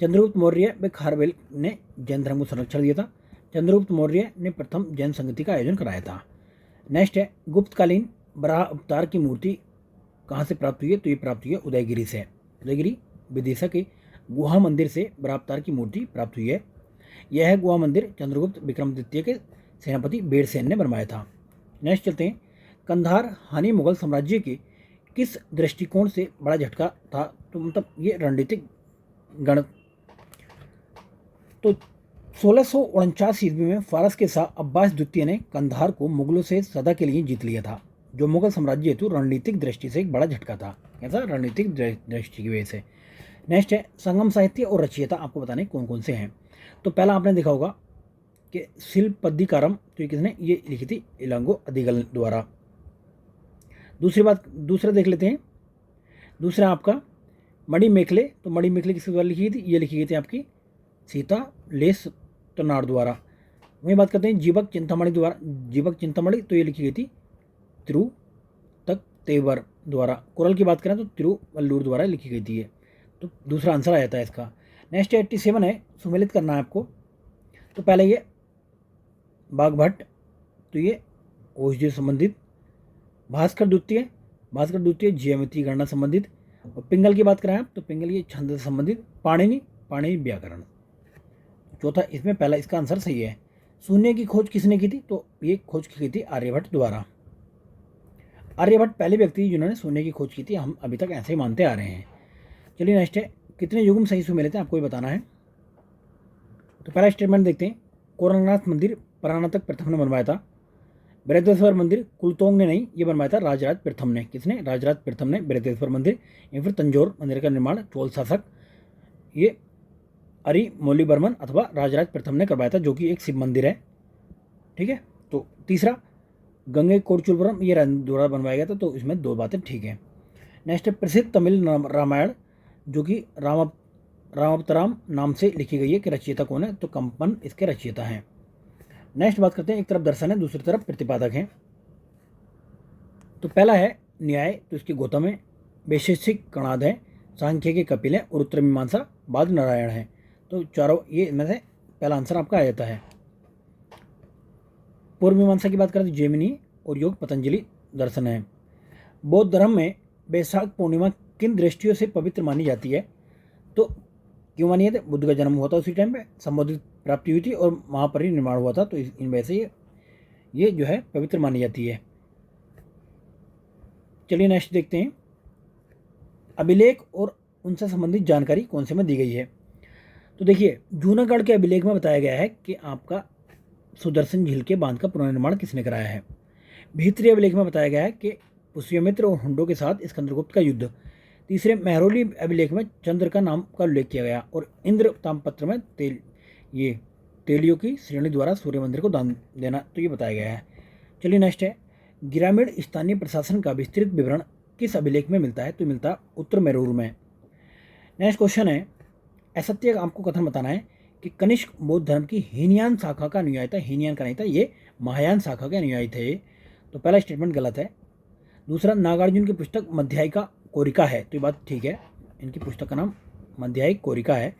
Speaker 1: चंद्रगुप्त मौर्य व खारवेल ने जैन धर्म को संरक्षण दिया था। चंद्रगुप्त मौर्य ने प्रथम जैन संगति का आयोजन कराया था। नेक्स्ट है गुप्तकालीन बराह अवतार की मूर्ति कहाँ से प्राप्त हुई है? तो ये प्राप्त हुई है उदयगिरी से, उदयगिरी विदिशा के गुहा मंदिर से बराह अवतार की मूर्ति प्राप्त हुई है। यह गुहा मंदिर चंद्रगुप्त विक्रमादित्य के सेनापति बेरसेन ने बनवाया था। नेक्स्ट चलते हैं कंधार हानि मुगल साम्राज्य के किस दृष्टिकोण से बड़ा झटका था? तो मतलब ये रणनीतिक गण। तो 1649 ईस्वी में फारस के शाह अब्बास द्वितीय ने कंधार को मुगलों से सदा के लिए जीत लिया था, जो मुगल साम्राज्य हेतु रणनीतिक दृष्टि से एक बड़ा झटका था। ऐसा रणनीतिक दृष्टि की वजह से। नेक्स्ट है संगम साहित्य और रचयिता आपको बताने कौन कौन से हैं। तो पहला आपने देखा होगा कि शिल्पद्दिकारम, तो ये किसने ये लिखी थी? इलांगो अदिगल द्वारा। दूसरा देख लेते हैं, दूसरा आपका मणि मेखले, तो मणि मेखले किसके द्वारा लिखी गई थी? ये लिखी गई थी आपकी सीता लेस तनाड़ द्वारा। वहीं बात करते हैं जीवक चिंतामणि द्वारा, जीवक चिंतामणि, तो ये लिखी गई थी तिरुतक तेवर द्वारा। कुरल की बात करें तो तिरुवल्लुर द्वारा लिखी गई थी ये। तो दूसरा आंसर आ जाता है इसका। नेक्स्ट 87 है, सुमेलित करना है आपको। तो पहले ये बाघभट्ट, तो ये औषधि संबंधित। भास्कर द्वितीय, भास्कर द्वितीय ज्यामिति गणना संबंधित। और पिंगल की बात करें आप तो पिंगल ये छंद से संबंधित। पाणिनि, पाणिनि व्याकरण। चौथा इसमें पहला इसका आंसर सही है। शून्य की खोज किसने की थी? तो ये खोज की गई थी आर्यभट्ट द्वारा। आर्यभट्ट पहले व्यक्ति जिन्होंने शून्य की खोज की थी, हम अभी तक ऐसे ही मानते आ रहे हैं। चलिए नेक्स्ट है, कितने युग्म सही से मिले थे आपको ये बताना है। तो पहला स्टेटमेंट देखते हैं, कोरलनाथ मंदिर परानातक प्रथम ने बनवाया था। बृहदेश्वर मंदिर कुलतोंग ने नहीं, ये बनवाया था राजराज प्रथम ने। किसने? राजराज प्रथम ने बृहदेश्वर मंदिर या फिर तंजौर मंदिर का निर्माण चोल शासक ये अरिमोलीवर्मन अथवा राजराज प्रथम ने करवाया था, जो कि एक शिव मंदिर है। ठीक है। तो तीसरा गंगे कोरचुलपुरम, ये द्वारा बनवाया गया था। तो इसमें दो बातें ठीक है। नेक्स्ट है प्रसिद्ध तमिल रामायण जो कि रामावतारम नाम से लिखी गई है, कि रचयिता कौन है? तो कंपन इसके रचयिता हैं। नेक्स्ट बात करते हैं, एक तरफ दर्शन है दूसरी तरफ प्रतिपादक हैं। तो पहला है न्याय, तो इसकी गौतम है। वैशेषिक कणाद है, सांख्य के कपिल है और उत्तर मीमांसा बाद नारायण है। तो चारों ये इनमें से पहला आंसर आपका आ जाता है। पूर्व मीमांसा की बात करें तो जैमिनी और योग पतंजलि दर्शन है। बौद्ध धर्म में बैसाख पूर्णिमा किन दृष्टियों से पवित्र मानी जाती है? तो क्यों मानी जाती है? बुद्ध का जन्म हुआ था उसी टाइम पे, संबोधित प्राप्ति हुई थी और महापरिनिर्वाण हुआ था, तो इन वजह से ये जो है पवित्र मानी जाती है। चलिए नेक्स्ट देखते हैं, अभिलेख और उनसे संबंधित जानकारी कौन से में दी गई है। तो देखिए जूनागढ़ के अभिलेख में बताया गया है कि आपका सुदर्शन झील के बांध का पुनर्निर्माण किसने कराया है। भीतरी अभिलेख में बताया गया है कि पुष्यमित्र और हुंडो के साथ स्कंदरगुप्त का युद्ध। तीसरे महरौली अभिलेख में चंद्र का नाम का उल्लेख किया गया और इंद्र ताम्रपत्र में तेलियों की श्रेणी द्वारा सूर्य मंदिर को दान देना, तो ये बताया गया है। चलिए नेक्स्ट है, ग्रामीण स्थानीय प्रशासन का विस्तृत विवरण किस अभिलेख में मिलता है? तो मिलता है उत्तर मैरूर में। नेक्स्ट क्वेश्चन है, असत्य आपको कथन बताना है कि कनिष्क बौद्ध धर्म की हीनयान शाखा का अनुयायी था। हीनयान का नहीं था, ये महायान शाखा के अनुयायी थे। तो पहला स्टेटमेंट गलत है। दूसरा, नागार्जुन की पुस्तक मध्यायिका कोरिका है, तो ये बात ठीक है, इनकी पुस्तक का नाम मध्यायिक कोरिका है।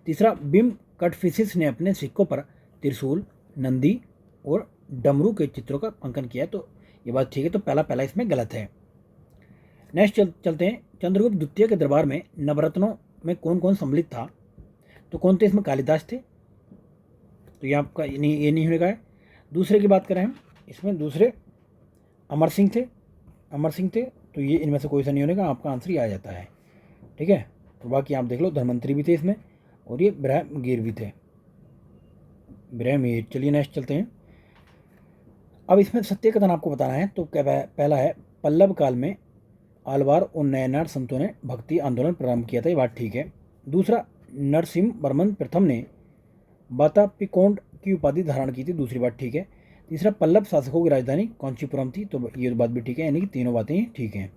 Speaker 1: तीसरा, बिम कटफिसिस ने अपने सिक्कों पर त्रिशूल, नंदी और डमरू के चित्रों का अंकन किया, तो ये बात ठीक है। तो पहला इसमें गलत है। नेक्स्ट चलते हैं, चंद्रगुप्त द्वितीय के दरबार में नवरत्नों में कौन कौन सम्मिलित था? तो कौन थे इसमें? कालिदास थे, तो ये आपका ये नहीं होगा है। दूसरे की बात करें हम, इसमें दूसरे अमर सिंह थे, अमर सिंह थे, तो ये इनमें से कोई सा नहीं होने का, आपका आंसर ही आ जाता है। ठीक है। तो बाकी आप देख लो, धर्मंत्री भी थे इसमें और ये ब्रह्मगीर भी थे, ब्रह्मगीर। चलिए नेक्स्ट चलते हैं। अब इसमें सत्य कथन आपको बताना है। तो पहला है, पल्लव काल में आलवार और नयनार संतों ने भक्ति आंदोलन प्रारंभ किया था, ये बात ठीक है। दूसरा, नरसिम्ह वर्मन प्रथम ने बातापिकोंड की उपाधि धारण की थी, दूसरी बात ठीक है। तीसरा, पल्लव शासकों की राजधानी कौंचीपुरम थी, तो ये बात भी ठीक है, यानी कि तीनों बातें ठीक हैं।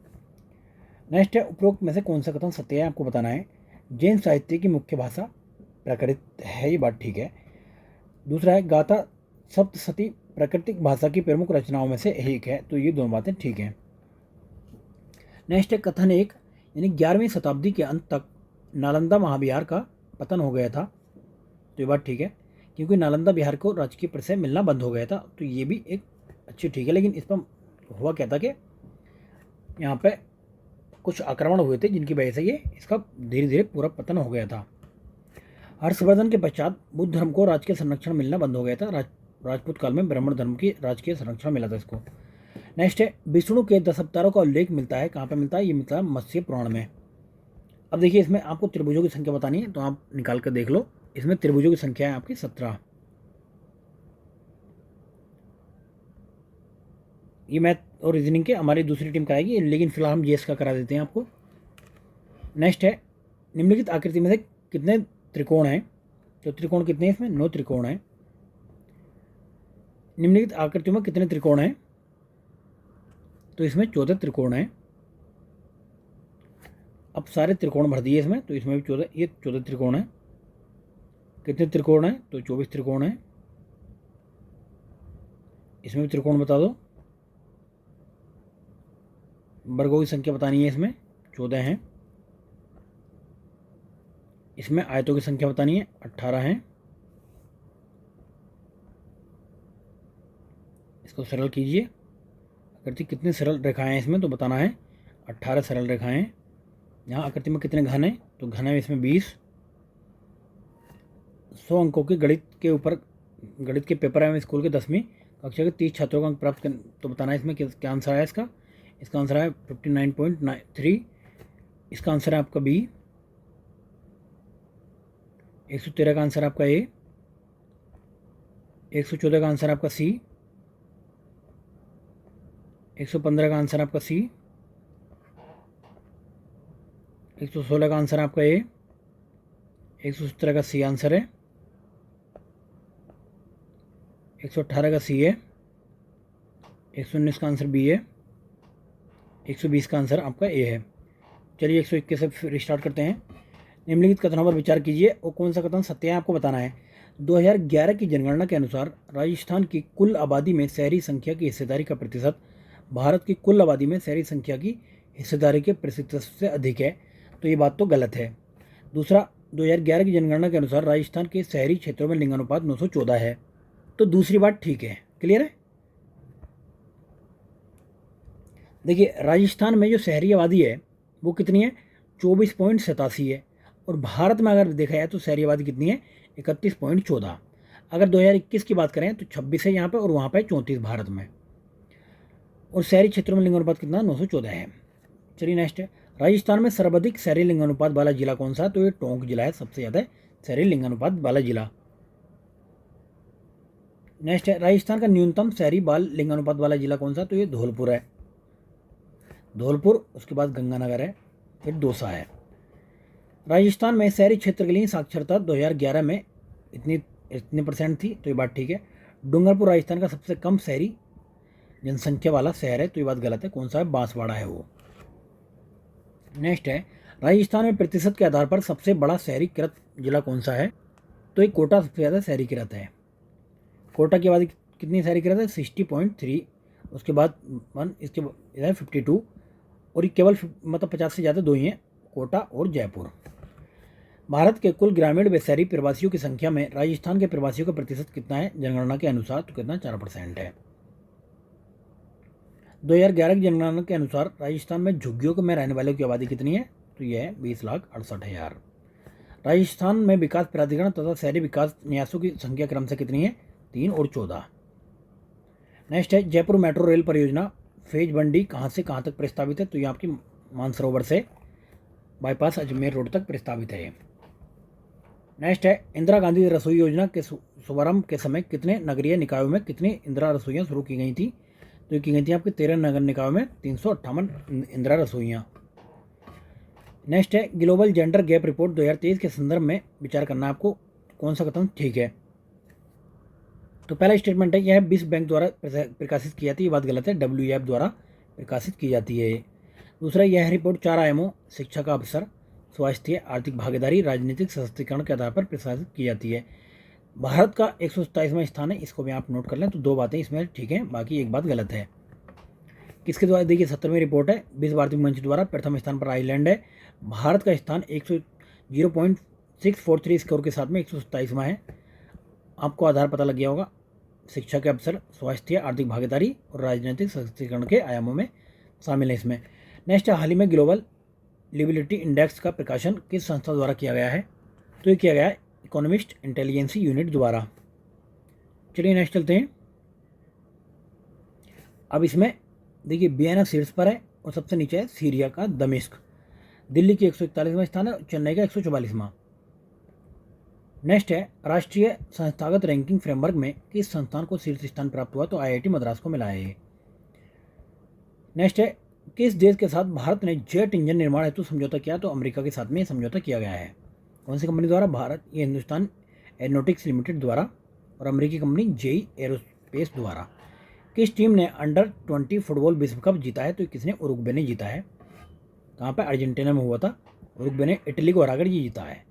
Speaker 1: नेक्स्ट है, उपरोक्त में से कौन सा कथन सत्य है आपको बताना है। जैन साहित्य की मुख्य भाषा प्राकृत है, ये बात ठीक है। दूसरा है, गाथा सप्तशती प्राकृतिक भाषा की प्रमुख रचनाओं में से एक है, तो ये दोनों बातें ठीक हैं। नेक्स्ट है, कथन एक, यानी 11वीं शताब्दी के अंत तक नालंदा महाविहार का पतन हो गया था, तो ये बात ठीक है, क्योंकि नालंदा बिहार को राजकीय परिचय मिलना बंद हो गया था, तो ये भी एक अच्छी ठीक है। लेकिन इस पर हुआ क्या था कि यहाँ पे कुछ आक्रमण हुए थे, जिनकी वजह से ये इसका धीरे धीरे पूरा पतन हो गया था। हर्षवर्धन के पश्चात बुद्ध धर्म को राजकीय संरक्षण मिलना बंद हो गया था। राजपूत काल में ब्राह्मण धर्म की राजकीय संरक्षण मिला था इसको। नेक्स्ट है, विष्णु के 10 अवतारों का उल्लेख मिलता है, कहाँ पे मिलता है? ये मिलता है मत्स्य पुराण में। अब देखिए इसमें आपको त्रिभुजों की संख्या बतानी है, तो आप निकाल कर देख लो। इसमें त्रिभुजों की संख्या है आपकी 17। ये मैथ और रीजनिंग के हमारी दूसरी टीम कराएगी, लेकिन फिलहाल हम जीएस का करा देते हैं आपको। नेक्स्ट है, निम्नलिखित आकृति में से कितने त्रिकोण हैं? तो त्रिकोण कितने हैं इसमें? 9 त्रिकोण हैं। निम्नलिखित आकृतियों में कितने त्रिकोण हैं? तो इसमें 14 त्रिकोण हैं। अब सारे त्रिकोण भर दिए इसमें, तो इसमें भी 14, ये 14 त्रिकोण है। कितने त्रिकोण हैं? तो 24 त्रिकोण है। इसमें भी त्रिकोण बता दो। वर्गों की संख्या बतानी है, इसमें 14 हैं। इसमें आयतों की संख्या बतानी है, 18 हैं। इसको सरल कीजिए। आकृति कितनी सरल रेखाएं हैं इसमें, तो बताना है 18 सरल रेखाएं हैं। यहाँ आकृति में कितने घन हैं, तो घन है इसमें 20। 100 अंकों के गणित के ऊपर, गणित के पेपर है स्कूल के 10वीं कक्षा के 30 छात्रों का अंक प्राप्त कर, तो बताना है इसमें क्या आंसर है इसका। इसका आंसर है 59.3। इसका आंसर है आपका बी। 113 का आंसर आपका ए। 114 का आंसर आपका सी। 115 का आंसर आपका सी। 116 का आंसर आपका ए। 117 का सी आंसर है। 118 का सी है। 119 का आंसर बी है। 120 का आंसर आपका ए है। चलिए 121 से फिर स्टार्ट करते हैं। निम्नलिखित कथनों पर विचार कीजिए और कौन सा कथन सत्य है आपको बताना है। 2011 की जनगणना के अनुसार राजस्थान की कुल आबादी में शहरी संख्या की हिस्सेदारी का प्रतिशत भारत की कुल आबादी में शहरी संख्या की हिस्सेदारी के प्रतिशत से अधिक है, तो ये बात तो गलत है। दूसरा, 2011 की जनगणना के अनुसार राजस्थान के शहरी क्षेत्रों में लिंगानुपात 914 है, तो दूसरी बात ठीक है। क्लियर है। देखिए राजस्थान में जो शहरी आबादी है वो कितनी है, 24.87 है। और भारत में अगर देखा जाए तो शहरी आबादी कितनी है, 31.14। अगर 2021 की बात करें तो 26 है यहाँ पे और वहाँ पे 34 भारत में। और शहरी क्षेत्रों में लिंगानुपात कितना, 914 है। चलिए नेक्स्ट है, राजस्थान में सर्वाधिक शहरी लिंगानुपात वाला जिला कौन सा है, तो ये टोंक जिला है, सबसे ज़्यादा शहरी लिंगानुपात वाला जिला। नेक्स्ट है, राजस्थान का न्यूनतम शहरी बाल लिंगानुपात वाला जिला कौन सा, तो ये धौलपुर है। धौलपुर, उसके बाद गंगानगर है, फिर दौसा है। राजस्थान में शहरी क्षेत्र के लिए साक्षरता 2011 में इतनी परसेंट थी, तो ये बात ठीक है। डूंगरपुर राजस्थान का सबसे कम शहरी जनसंख्या वाला शहर है, तो ये बात गलत है। कौन सा है, बांसवाड़ा है वो। नेक्स्ट है, राजस्थान में प्रतिशत के आधार पर सबसे बड़ा शहरीकृत जिला कौन सा है, तो ये कोटा सबसे ज़्यादा शहरीकृत है। कोटा की आबादी कितनी शहरीकृत है, 60.3। उसके बाद 1, इसके इधर 52। और ये केवल मतलब 50 से ज़्यादा दो ही हैं, कोटा और जयपुर। भारत के कुल ग्रामीण व शहरी प्रवासियों की संख्या में राजस्थान के प्रवासियों का प्रतिशत कितना है जनगणना के अनुसार, तो कितना, 4% है। 2011 की जनगणना के अनुसार राजस्थान में झुग्गियों में रहने वालों की आबादी कितनी है, तो यह है 20,68,000। राजस्थान में विकास प्राधिकरण तथा शहरी विकास न्यासों की संख्या क्रम से कितनी है, 3 और 14। नेक्स्ट है, जयपुर मेट्रो रेल परियोजना फेज 1D कहाँ से कहाँ तक प्रस्तावित है, तो ये आपकी मानसरोवर से बाईपास अजमेर रोड तक प्रस्तावित है। नेक्स्ट है, इंदिरा गांधी रसोई योजना के शुभारंभ के समय कितने नगरीय निकायों में कितनी इंदिरा रसोइयाँ शुरू की गई थी, तो ये की गई थी आपके 13 नगर निकायों में 358 इंदिरा रसोइयाँ। नेक्स्ट है, ग्लोबल जेंडर गैप रिपोर्ट 2023 के संदर्भ में विचार करना आपको, कौन सा कथन ठीक है। तो पहला स्टेटमेंट है, यह विश्व बैंक द्वारा प्रकाशित की जाती है, ये बात गलत है, WEF द्वारा प्रकाशित की जाती है। दूसरा, यह रिपोर्ट 4 आयामों शिक्षा का अवसर, स्वास्थ्य, आर्थिक भागीदारी, राजनीतिक सशक्तिकरण के आधार पर प्रकाशित की जाती है। भारत का 127वां स्थान है, इसको भी आप नोट कर लें। तो 2 बातें इसमें ठीक है, बाकी एक बात गलत है। किसके द्वारा, देखिए 70वीं रिपोर्ट है, विश्व आर्थिक मंच द्वारा। प्रथम स्थान पर आइलैंड है। भारत का स्थान 0.643 स्कोर के साथ में 127वां है। आपको आधार पता लग गया होगा, शिक्षा के अवसर, स्वास्थ्य, आर्थिक भागीदारी और राजनीतिक सशक्तिकरण के आयामों में शामिल है इसमें। नेक्स्ट, हाल ही में ग्लोबल लिबिलिटी इंडेक्स का प्रकाशन किस संस्था द्वारा किया गया है, तो ये किया गया है इकोनॉमिस्ट इंटेलिजेंस यूनिट द्वारा। चलिए नेक्स्ट चलते हैं। अब इसमें देखिए वियना शीर्ष पर है और सबसे नीचे है सीरिया का दमिश्क। दिल्ली की 141वां स्थान है, चेन्नई का 144वां। नेक्स्ट है, राष्ट्रीय संस्थागत रैंकिंग फ्रेमवर्क में किस संस्थान को शीर्ष स्थान प्राप्त हुआ, तो IIT मद्रास को मिला है। नेक्स्ट है, किस देश के साथ भारत ने जेट इंजन निर्माण हेतु समझौता किया, तो अमेरिका के साथ में समझौता किया गया है। कौन सी कंपनी द्वारा, भारत ये हिंदुस्तान एरोनॉटिक्स लिमिटेड द्वारा और अमेरिकी कंपनी JE एरोस्पेस द्वारा। किस टीम ने अंडर-20 फुटबॉल विश्व कप जीता है, तो किसने, उरुग्वे ने जीता है। कहाँ पर, अर्जेंटीना में हुआ था। उरुग्वे ने इटली को हराकर ये जीता है।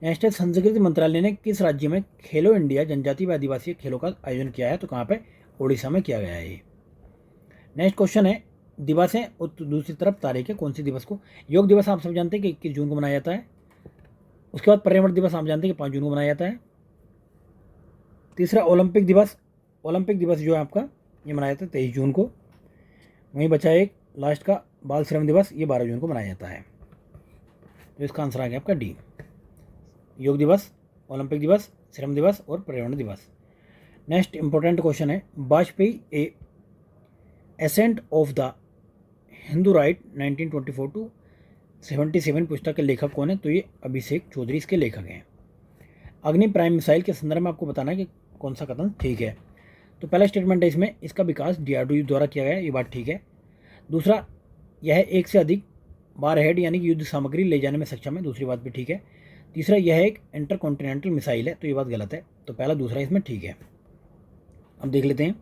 Speaker 1: नेक्स्ट है, संस्कृति मंत्रालय ने किस राज्य में खेलो इंडिया जनजातीय व आदिवासी खेलों का आयोजन किया है? तो कहाँ पे? ओडिशा में किया गया है ये। नेक्स्ट क्वेश्चन है, दिवस है और दूसरी तरफ तारीख है, कौन सी दिवस को? योग दिवस आप सब जानते हैं कि 21 जून को मनाया जाता है। उसके बाद पर्यावरण दिवस आप जानते हैं कि 5 जून को मनाया जाता है। तीसरा ओलंपिक दिवस, ओलंपिक दिवस जो है आपका ये मनाया जाता है 23 जून को। वहीं बचा एक लास्ट का बाल श्रम दिवस, ये 12 जून को मनाया जाता है। तो इसका आंसर आ गया आपका डी, योग दिवस, ओलंपिक दिवस, श्रम दिवस और पर्यावरण दिवस। नेक्स्ट इंपॉर्टेंट क्वेश्चन है, Vajpayee a ascent of the Hindu right 1924 to 77 पुस्तक के लेखक कौन है? तो ये अभिषेक चौधरी इसके लेखक हैं। अग्नि प्राइम मिसाइल के संदर्भ में आपको बताना है कि कौन सा कथन ठीक है। तो पहला स्टेटमेंट है इसमें, इसका विकास DRDO द्वारा किया गया, ये बात ठीक है। दूसरा, यह एक से अधिक बार हेड यानी कि युद्ध सामग्री ले जाने में सक्षम है, दूसरी बात भी ठीक है। तीसरा, यह एक इंटरकॉन्टिनेंटल मिसाइल है, तो ये बात गलत है। तो पहला दूसरा इसमें ठीक है। अब देख लेते हैं।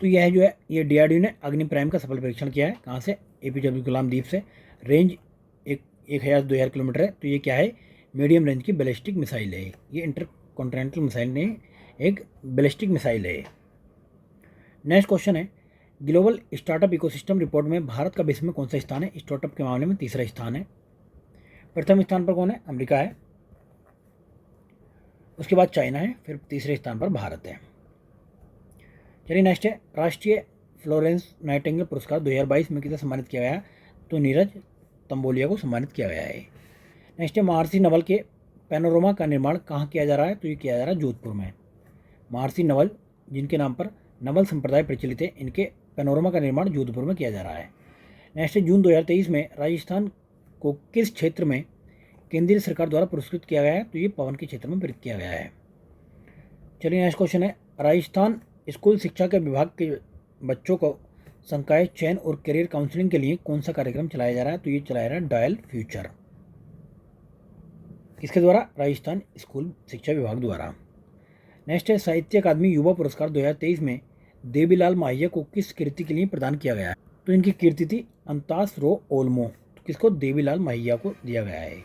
Speaker 1: तो यह जो है ये DRDO ने अग्नि प्राइम का सफल परीक्षण किया है। कहाँ से? APJ अब्दुल कलाम द्वीप से। रेंज 1000 किलोमीटर है। तो ये क्या है? मीडियम रेंज की बैलिस्टिक मिसाइल है। ये इंटरकॉन्टिनेंटल मिसाइल नहीं, एक बैलिस्टिक मिसाइल है। नेक्स्ट क्वेश्चन है, ग्लोबल स्टार्टअप इकोसिस्टम रिपोर्ट में भारत का विश्व में कौन सा स्थान है? स्टार्टअप के मामले में तीसरा स्थान है। प्रथम स्थान पर कौन है? अमेरिका है, उसके बाद चाइना है, फिर तीसरे स्थान पर भारत है। चलिए नेक्स्ट है, राष्ट्रीय फ्लोरेंस नाइटिंगेल पुरस्कार 2022 में किसे सम्मानित किया गया? तो नीरज तंबोलिया को सम्मानित किया गया है। नेक्स्ट है, महर्षि नवल के पैनोरमा का निर्माण कहाँ किया जा रहा है? तो ये किया जा रहा है जोधपुर में। महर्षि नवल, जिनके नाम पर नवल संप्रदाय प्रचलित है, इनके पैनोरमा का निर्माण जोधपुर में किया जा रहा है। नेक्स्ट है, जून 2023 में राजस्थान को किस क्षेत्र में केंद्रीय सरकार द्वारा पुरस्कृत किया गया है? तो ये पवन के क्षेत्र में प्रयुक्त किया गया है। चलिए नेक्स्ट क्वेश्चन है, राजस्थान स्कूल शिक्षा के विभाग के बच्चों को संकाय चयन और करियर काउंसलिंग के लिए कौन सा कार्यक्रम चलाया जा रहा है? तो ये चलाया जा रहा है डायल फ्यूचर। किसके द्वारा? राजस्थान स्कूल शिक्षा विभाग द्वारा। नेक्स्ट है, साहित्य अकादमी युवा पुरस्कार 2023 में देवीलाल माहिया को किस कृति के लिए प्रदान किया गया है? तो इनकी कृति थी अंतास रो ओल्मो। तो किसको? देवीलाल माहिया को दिया गया है।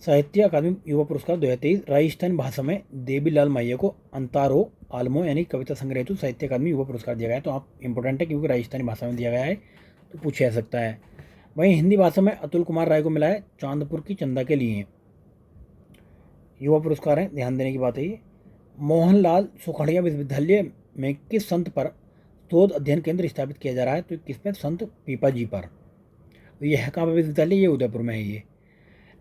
Speaker 1: साहित्य अकादमी युवा पुरस्कार 2023 राजस्थानी भाषा में देवीलाल माहिया को अंतारो आलमो यानी कविता संग्रह हेतु साहित्य अकादमी युवा पुरस्कार दिया गया है। तो आप इंपॉर्टेंट है क्योंकि राजस्थानी भाषा में दिया गया है, तो पूछा जा सकता है। वहीं हिंदी भाषा में अतुल कुमार राय को मिला है चांदपुर की चंदा के लिए युवा पुरस्कार है, ध्यान देने की बात है ये। मोहनलाल सुखड़िया विश्वविद्यालय में किस संत पर शोध अध्ययन केंद्र स्थापित किया जा रहा है? तो किस पर? संत पीपा जी पर। तो यह कहाँ पर विश्वविद्यालय? ये उदयपुर में है ये।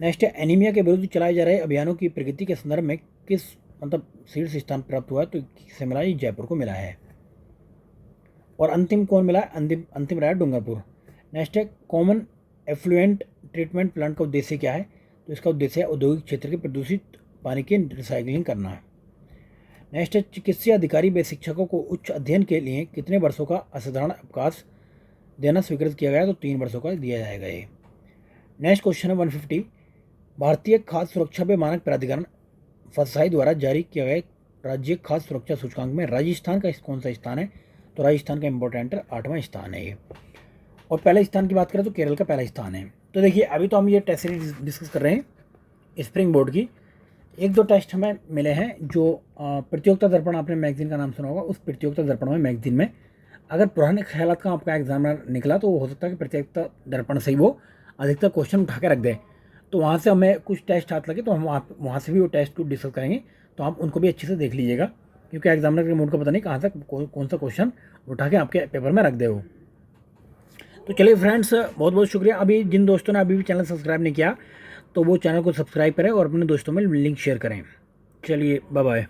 Speaker 1: नेक्स्ट है, एनीमिया के विरुद्ध चलाए जा रहे अभियानों की प्रगति के संदर्भ में किस शीर्ष स्थान प्राप्त हुआ है? तो किससे मिला? ये जयपुर को मिला है। और अंतिम कौन मिला है? अंतिम रहा है डूंगरपुर। नेक्स्ट है, कॉमन एफ्लुएंट ट्रीटमेंट प्लांट का उद्देश्य क्या है? तो इसका उद्देश्य है औद्योगिक क्षेत्र के प्रदूषित पानी की रिसाइकलिंग करना है। नेक्स्ट है, चिकित्सा अधिकारी व शिक्षकों को उच्च अध्ययन के लिए कितने वर्षों का असाधारण अवकाश देना स्वीकृत किया गया है? तो 3 वर्षों का दिया जाएगा ये। नेक्स्ट क्वेश्चन है 150, भारतीय खाद्य सुरक्षा व मानक प्राधिकरण फसाई द्वारा जारी किया गया राज्य खाद्य सुरक्षा सूचकांक में राजस्थान का कौन सा स्थान है? तो राजस्थान का इंपॉर्टेंट 8वां स्थान है ये। और पहले स्थान की बात करें तो केरल का पहला स्थान है। तो देखिए अभी तो हम ये टेस्ट सीरीज डिस्कस कर रहे हैं स्प्रिंग बोर्ड की। 1-2 टेस्ट हमें मिले हैं जो प्रतियोगिता दर्पण, आपने मैगजीन का नाम सुना होगा, उस प्रतियोगिता दर्पण में मैगजीन में अगर पुराने ख्यालात का आपका एग्जामिनर निकला तो हो सकता है कि प्रतियोगिता दर्पण से ही वो अधिकतर क्वेश्चन उठा के रख दे। तो वहाँ से हमें कुछ टेस्ट हाथ लगे तो हम वहाँ से भी वो टेस्ट को डिस्कस करेंगे, तो आप उनको भी अच्छे से देख लीजिएगा, क्योंकि एग्जामिनर के मूड का पता नहीं कहाँ से कौन सा क्वेश्चन उठा के आपके पेपर में रख दे वो। तो चलिए फ्रेंड्स, बहुत बहुत शुक्रिया। अभी जिन दोस्तों ने अभी भी चैनल सब्सक्राइब नहीं किया तो वो चैनल को सब्सक्राइब करें और अपने दोस्तों में लिंक शेयर करें। चलिए बाय बाय।